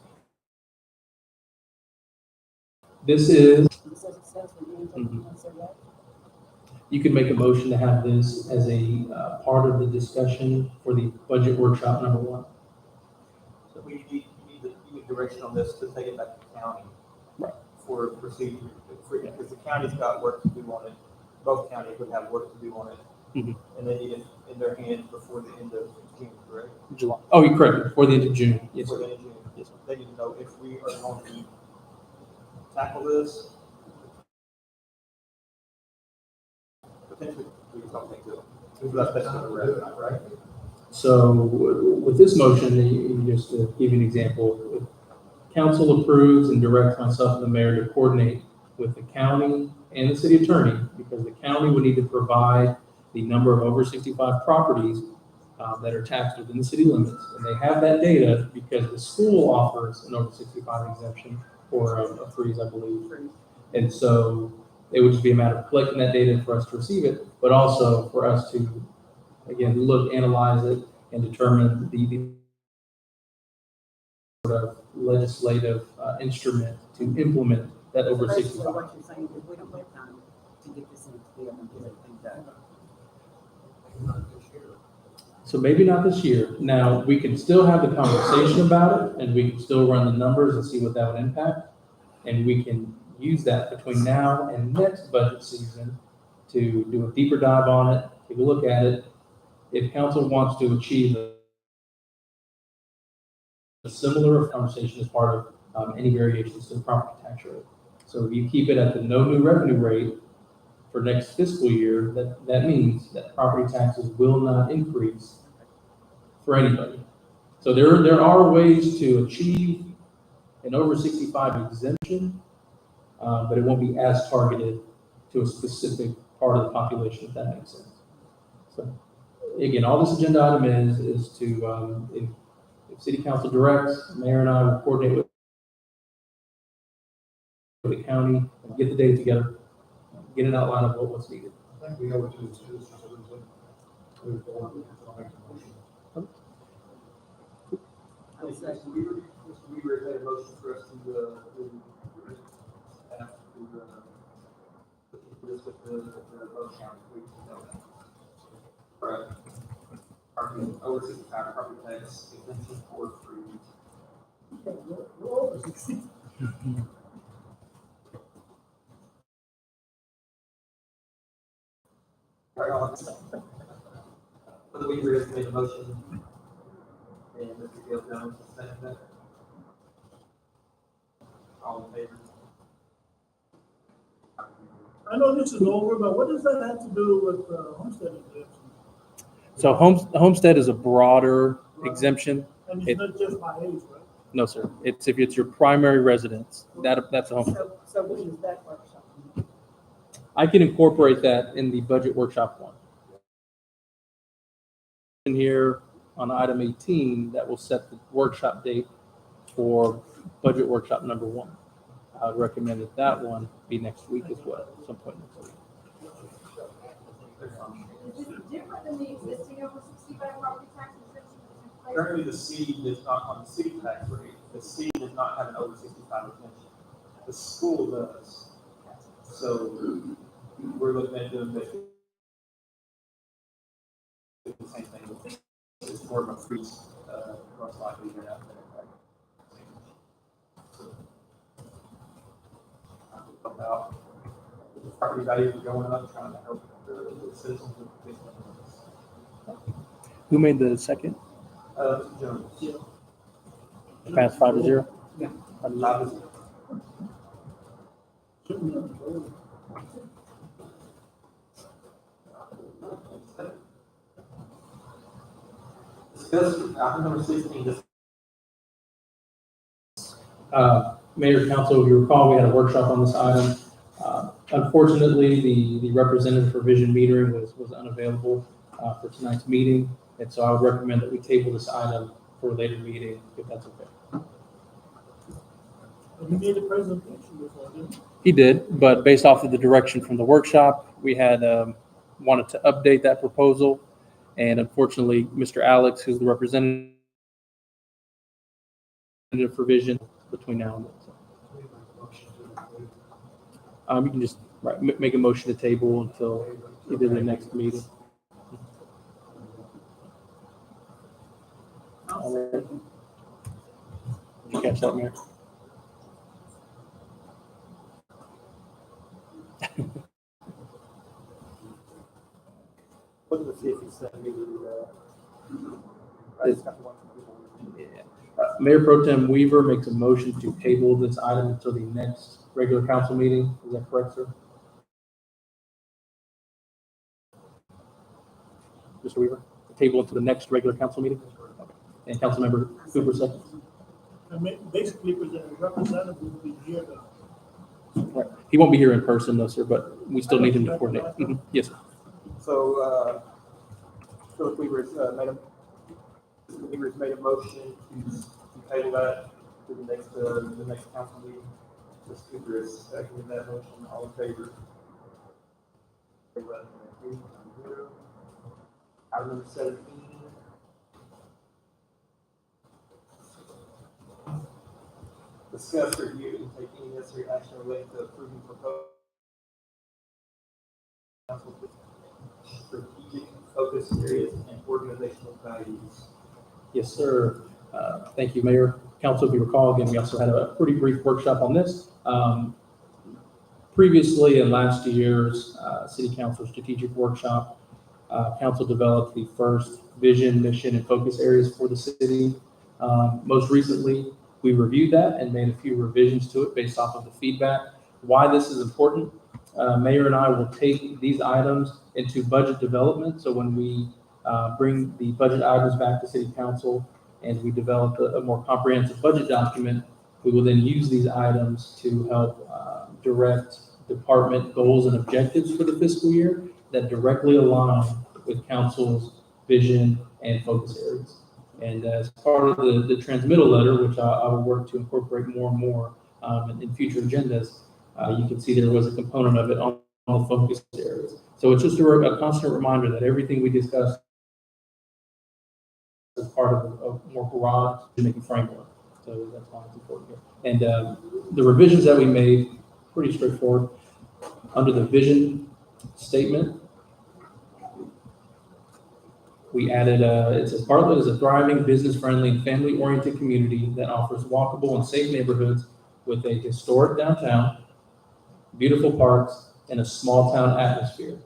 D: This is,
K: It says it says we're going to take consideration.
D: you could make a motion to have this as a part of the discussion for the budget workshop number 1.
B: So you need direction on this to take it back to the county.
D: Right.
B: For procedure, because the county's got work to do on it. Both counties would have work to do on it.
D: Mhm.
B: And they need it in their hands before the end of June, correct?
D: July. Oh, you're correct. Before the end of June. Yes,
B: Before
D: sir.
B: the end of June.
D: Yes, sir.
B: They need to know if we are going to tackle this. Potentially, we can talk things up. That's what we're at, right?
D: So with this motion, just to give you an example, if council approves and directs myself and the mayor to coordinate with the county and the city attorney, because the county would need to provide the number of over 65 properties that are taxed within the city limits. And they have that data because the school offers an over 65 exemption or a freeze, I believe. And so it would just be a matter of collecting that data for us to receive it, but also for us to, again, look, analyze it, and determine the sort of legislative instrument to implement that over
K: Basically
D: 65.
K: what you're saying is we don't have time to get this in the bill and get everything done.
D: So maybe not this year. Now, we can still have the conversation about it, and we can still run the numbers and see what that would impact. And we can use that between now and next budget season to do a deeper dive on it, take a look at it. If council wants to achieve a similar conversation as part of any variations to the property tax rate. So if you keep it at the no new revenue rate for next fiscal year, that means that property taxes will not increase for anybody. So there are ways to achieve an over 65 exemption, but it won't be as targeted to a specific part of the population, if that makes sense. So again, all this agenda item is to, if city council directs, mayor and I will coordinate with the county and get the data together, get an outline of what's needed.
F: I think we owe it to the citizens of Lincoln. Move forward. I'll make the motion.
B: Mr. Weaver made a motion for us to have to, put this with the vote count. We know that. Right. Property, over 65 property tax exemption for free. Mr. Weaver has made a motion. And Mr. Gale Jones has seconded that. All in favor?
M: I know this is over, but what does that have to do with homestead exemption?
D: So homestead is a broader exemption.
M: And it's not just by age, right?
D: No, sir. It's if it's your primary residence, that's a homestead.
K: So when is that workshop?
D: I can incorporate that in the budget workshop one. In here on item 18, that will set the workshop date for budget workshop number 1. I would recommend that one be next week as well, at some point next week.
C: Is this different than the existing over 65 property tax exemption that's in place?
B: Currently, the city does not, on the city tax rate, the city does not have an over 65 exemption. The school does. So we're looking at doing basically the same thing. It's more of a freeze, most likely than out there. About the property values are going up, trying to help the citizens with business.
D: Who made the second?
B: Jones.
D: Pass 5-0?
K: Yeah.
B: 5-0. Discuss item number 16.
D: Mayor, Council, if you recall, we had a workshop on this item. Unfortunately, the representative for vision metering was unavailable for tonight's meeting, and so I would recommend that we table this item for a later meeting, if that's okay.
M: You made a presentation before, didn't you?
D: He did, but based off of the direction from the workshop, we had wanted to update that proposal, and unfortunately, Mr. Alex, who's the representative for vision, between now and then. You can just make a motion to table until either the next meeting. All right. Did you catch that, Mayor?
B: Look at see if he sent me
D: Mayor Pro Tem Weaver makes a motion to table this item until the next regular council meeting. Is that correct, sir? Mr. Weaver, table it to the next regular council meeting? Okay. And Councilmember Cooper seconds.
M: Basically, the representative will be here though.
D: Right. He won't be here in person though, sir, but we still need him to coordinate. Mhm. Yes, sir.
B: So, Philip Weaver's made a motion to table that to the next council meeting. Ms. Cooper is seconding that motion. All in favor? Item number 17. Discuss, review, and take any necessary action related to approving proposed council strategic focus areas and organizational values.
D: Yes, sir. Thank you, Mayor. Council, if you recall, again, we also had a pretty brief workshop on this. Previously, in last year's City Council strategic workshop, Council developed the first vision, mission, and focus areas for the city. Most recently, we reviewed that and made a few revisions to it based off of the feedback. Why this is important, Mayor and I will take these items into budget development. So when we bring the budget items back to City Council and we develop a more comprehensive budget document, we will then use these items to help direct department goals and objectives for the fiscal year that directly align with council's vision and focus areas. And as part of the transmittal letter, which I will work to incorporate more and more in future agendas, you can see there was a component of it on the focus areas. So it's just a constant reminder that everything we discuss is part of a more broad decision-making framework. So that's why it's important here. And the revisions that we made, pretty straightforward. Under the vision statement, we added, it says Bartlett is a thriving, business-friendly, and family-oriented community that offers walkable and safe neighborhoods with a historic downtown, beautiful parks, and a small-town atmosphere.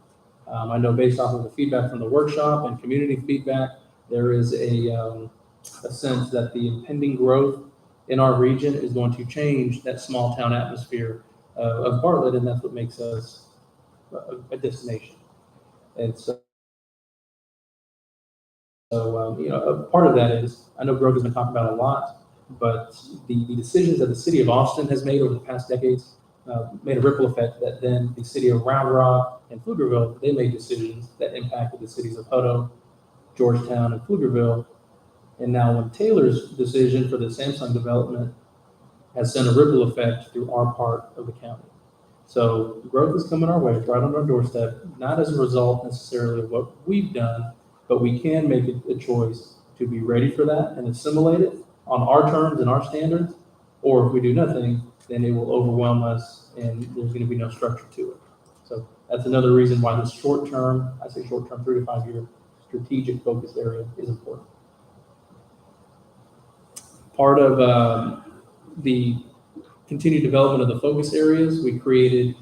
D: I know based off of the feedback from the workshop and community feedback, there is a sense that the impending growth in our region is going to change that small-town atmosphere of Bartlett, and that's what makes us a destination. And so, a part of that is, I know growth has been talked about a lot, but the decisions that the city of Austin has made over the past decades made a ripple effect that then the city of Round Rock and Pflugerville, they made decisions that impacted the cities of Hutto, Georgetown, and Pflugerville. And now when Taylor's decision for the Samsung development has sent a ripple effect through our part of the county. So growth is coming our way, it's right on our doorstep, not as a result necessarily of what we've done, but we can make a choice to be ready for that and assimilate it on our terms and our standards, or if we do nothing, then it will overwhelm us and there's going to be no structure to it. So that's another reason why this short-term, I say short-term, 3 to 5 year strategic focus area is important. Part of the continued development of the focus areas, we created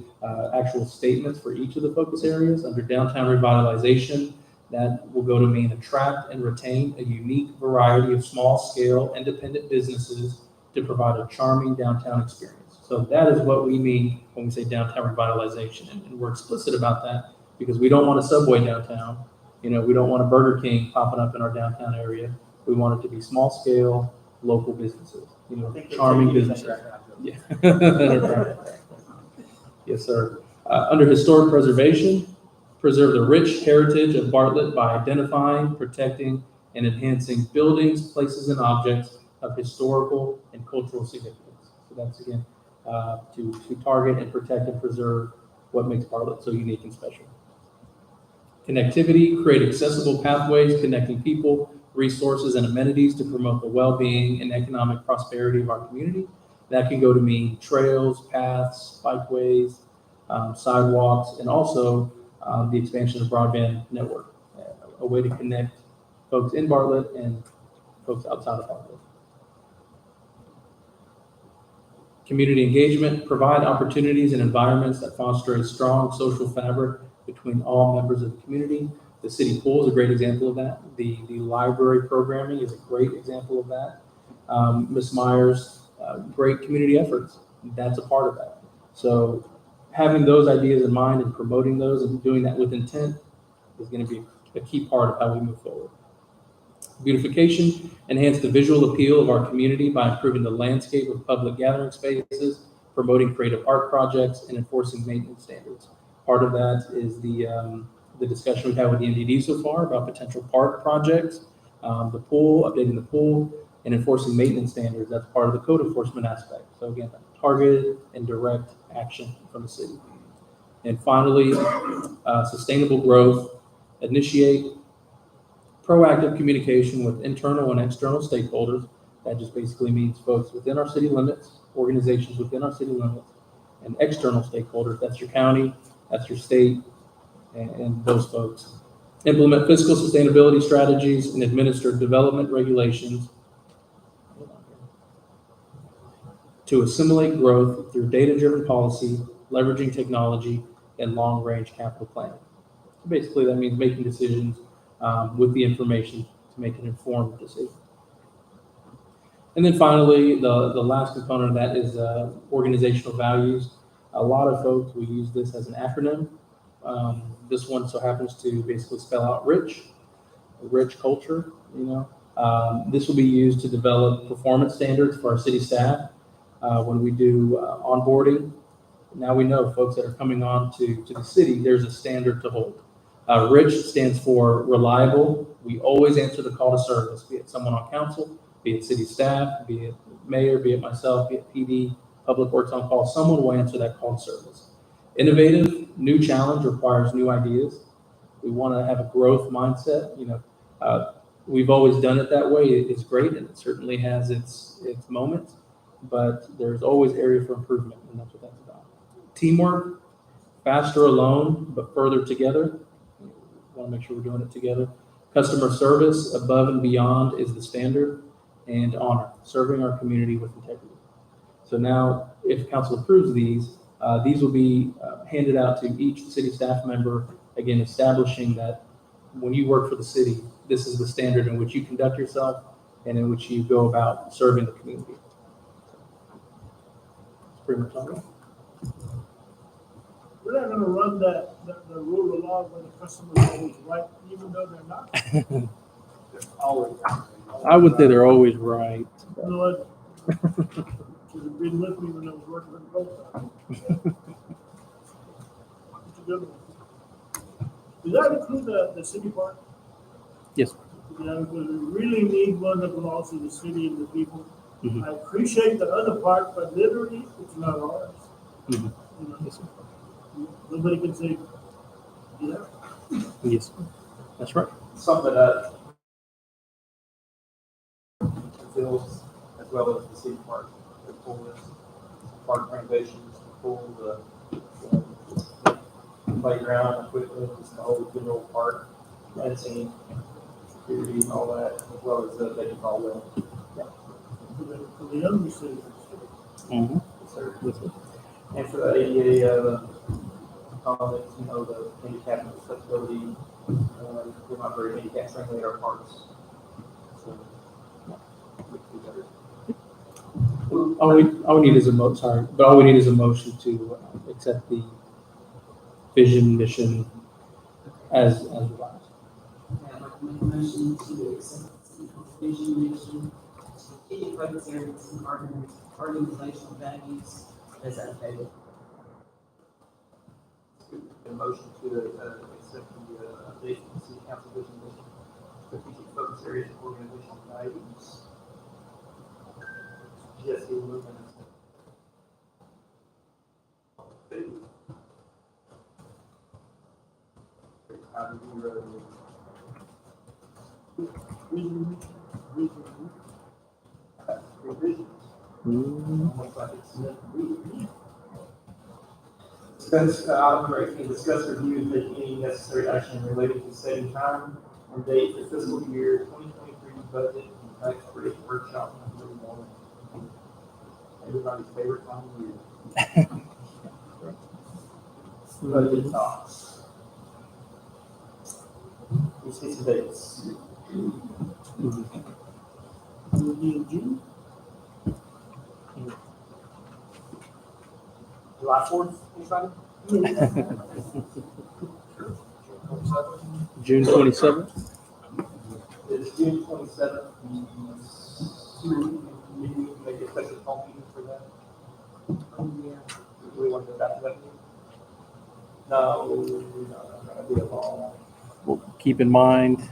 D: actual statements for each of the focus areas. Under downtown revitalization, that will go to mean attract and retain a unique variety of small-scale independent businesses to provide a charming downtown experience. So that is what we mean when we say downtown revitalization, and we're explicit about that because we don't want a Subway downtown. We don't want a Burger King popping up in our downtown area. We want it to be small-scale, local businesses. Charming businesses. Yeah. Yes, sir. Under historic preservation, preserve the rich heritage of Bartlett by identifying, protecting, and enhancing buildings, places, and objects of historical and cultural significance. So that's, again, to target and protect and preserve what makes Bartlett so unique and special. Connectivity, create accessible pathways connecting people, resources, and amenities to promote the well-being and economic prosperity of our community. That can go to mean trails, paths, bikeways, sidewalks, and also the expansion of broadband network, a way to connect folks in Bartlett and folks outside of Bartlett. Community engagement, provide opportunities and environments that foster a strong social fabric between all members of the community. The city pool is a great example of that. The library programming is a great example of that. Ms. Myers, great community efforts, that's a part of that. So having those ideas in mind and promoting those and doing that with intent is going to be a key part of how we move forward. Beautification, enhance the visual appeal of our community by improving the landscape of public gathering spaces, promoting creative art projects, and enforcing maintenance standards. Part of that is the discussion we've had with the NDD so far about potential park projects, the pool, updating the pool, and enforcing maintenance standards. That's part of the code enforcement aspect. So again, targeted and direct action from the city. And finally, sustainable growth, initiate proactive communication with internal and external stakeholders. That just basically means folks within our city limits, organizations within our city limits, and external stakeholders. That's your county, that's your state, and those folks. Implement fiscal sustainability strategies and administer development regulations to assimilate growth through data-driven policy, leveraging technology, and long-range capital planning. So basically, that means making decisions with the information to make an informed decision. And then finally, the last component of that is organizational values. A lot of folks will use this as an acronym. This one so happens to basically spell out rich culture, you know. This will be used to develop performance standards for our city staff. When we do onboarding, now we know folks that are coming on to the city, there's a standard to hold. RICH stands for reliable. We always answer the call to service, be it someone on council, be it city staff, be it mayor, be it myself, be it PD, public works on call. Someone will answer that call to service. Innovative, new challenge requires new ideas. We want to have a growth mindset. You know, we've always done it that way. It's great, and it certainly has its moments, but there's always area for improvement, and that's what that's about. Teamwork, faster alone, but further together. We want to make sure we're doing it together. Customer service, above and beyond is the standard, and honor, serving our community with integrity. So now, if council approves these will be handed out to each city staff member, again, establishing that when you work for the city, this is the standard in which you conduct yourself and in which you go about serving the community. That's pretty much all.
M: We're not gonna run the rule of law where the customer is always right, even though they're not.
B: Always.
D: I would say they're always right.
M: You know what? She's been with me when I was working for the post office. It's a good one. Does that include the city park?
D: Yes.
M: Yeah, because we really need one that belongs to the city and the people.
D: Mhm.
M: I appreciate the other part, but literally, it's not ours.
D: Mhm.
M: You know,
D: Yes, sir.
M: nobody can say, yeah.
D: Yes, that's right.
B: Something that feels as well as the city park, the pool, park renovations, the pool, the playground, equipment, just the whole general park, fencing, security, and all that, as well as the baseball well.
M: For the younger citizens.
D: Mm-hmm.
B: Yes, sir.
D: Yes, sir.
B: And for the ADA, comments, you know, the handicap accessibility, we're not very handicap friendly at our parks. So,
D: All we need is a all we need is a motion to accept the vision mission as revised.
G: I'd like to make a motion to accept the vision, mission, strategic focus areas, and organizational values as updated.
B: A motion to accept the update of the city council vision mission, strategic focus areas, and organizational values. Jesse, move and discuss, review, and take any necessary action related to setting time and date for fiscal year 2023 budget and tax rate workshop number 1. Everybody's favorite time of year. Budget talks. We see some dates.
M: Will be in June.
B: July 4th, anybody?
D: June 27th.
B: It's June 27th. Maybe we can make a special call meeting for that.
G: Oh, yeah.
B: Do we want to go back to that meeting? No, that'd be a long.
D: Well, keep in mind,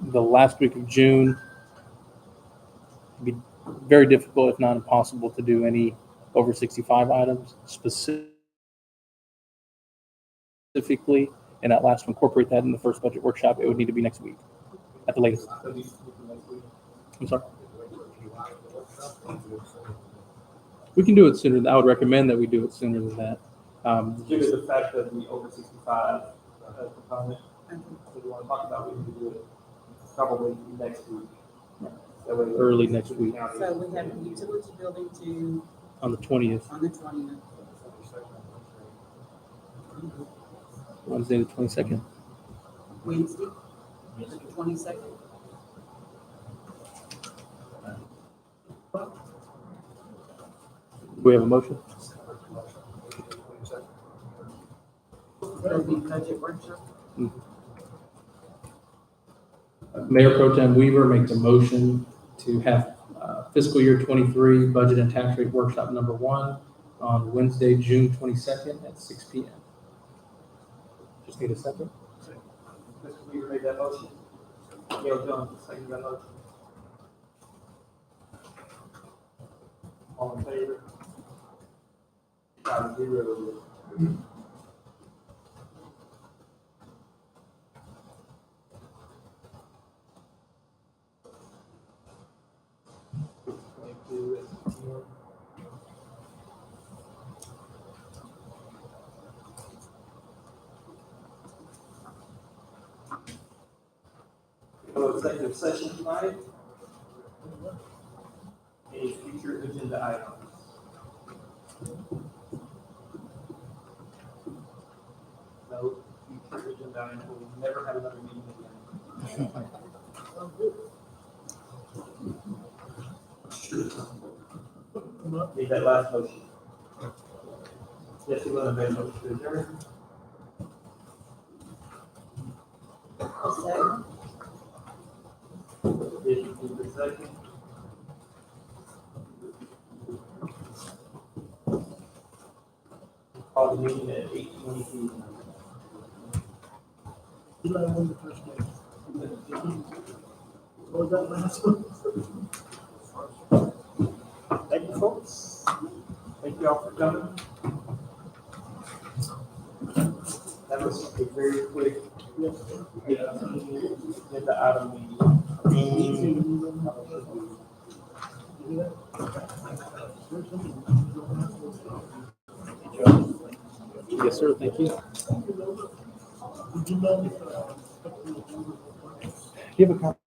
D: the last week of June would be very difficult, if not impossible, to do any over 65 items specifically in that last one. Incorporate that in the first budget workshop. It would need to be next week at the latest. I'm sorry. We can do it sooner. I would recommend that we do it sooner than that.
B: Due to the fact that the over 65 component, if we want to talk about, we can do it probably next week. That way
D: Early next week.
G: So we have the utility building to,
D: On the 20th,
G: on the 20th.
D: Wednesday the 22nd.
G: Wednesday, the 22nd.
D: Do we have a motion?
K: That'll be budget workshop.
D: Mayor Pro Tem Weaver makes a motion to have fiscal year 23 budget and tax rate workshop number 1 on Wednesday, June 22nd at 6 p.m. Just need a second.
B: Mr. Weaver made that motion. Gail Jones, second that motion. All in favor? 5-0. No executive session tonight. Any future agenda items? No future agenda items. We'll never have another meeting again. Need that last motion. Yes, you want to make a motion to adjourn? Yes, you need the second. Call the meeting at 8:22.
M: Eli won the first game. What was that last one?
B: Thank you, folks. Thank you all for coming. That was a very quick, agenda item meeting.
D: Yes, sir. Thank you.
M: Did you know?
D: Do you have a copy?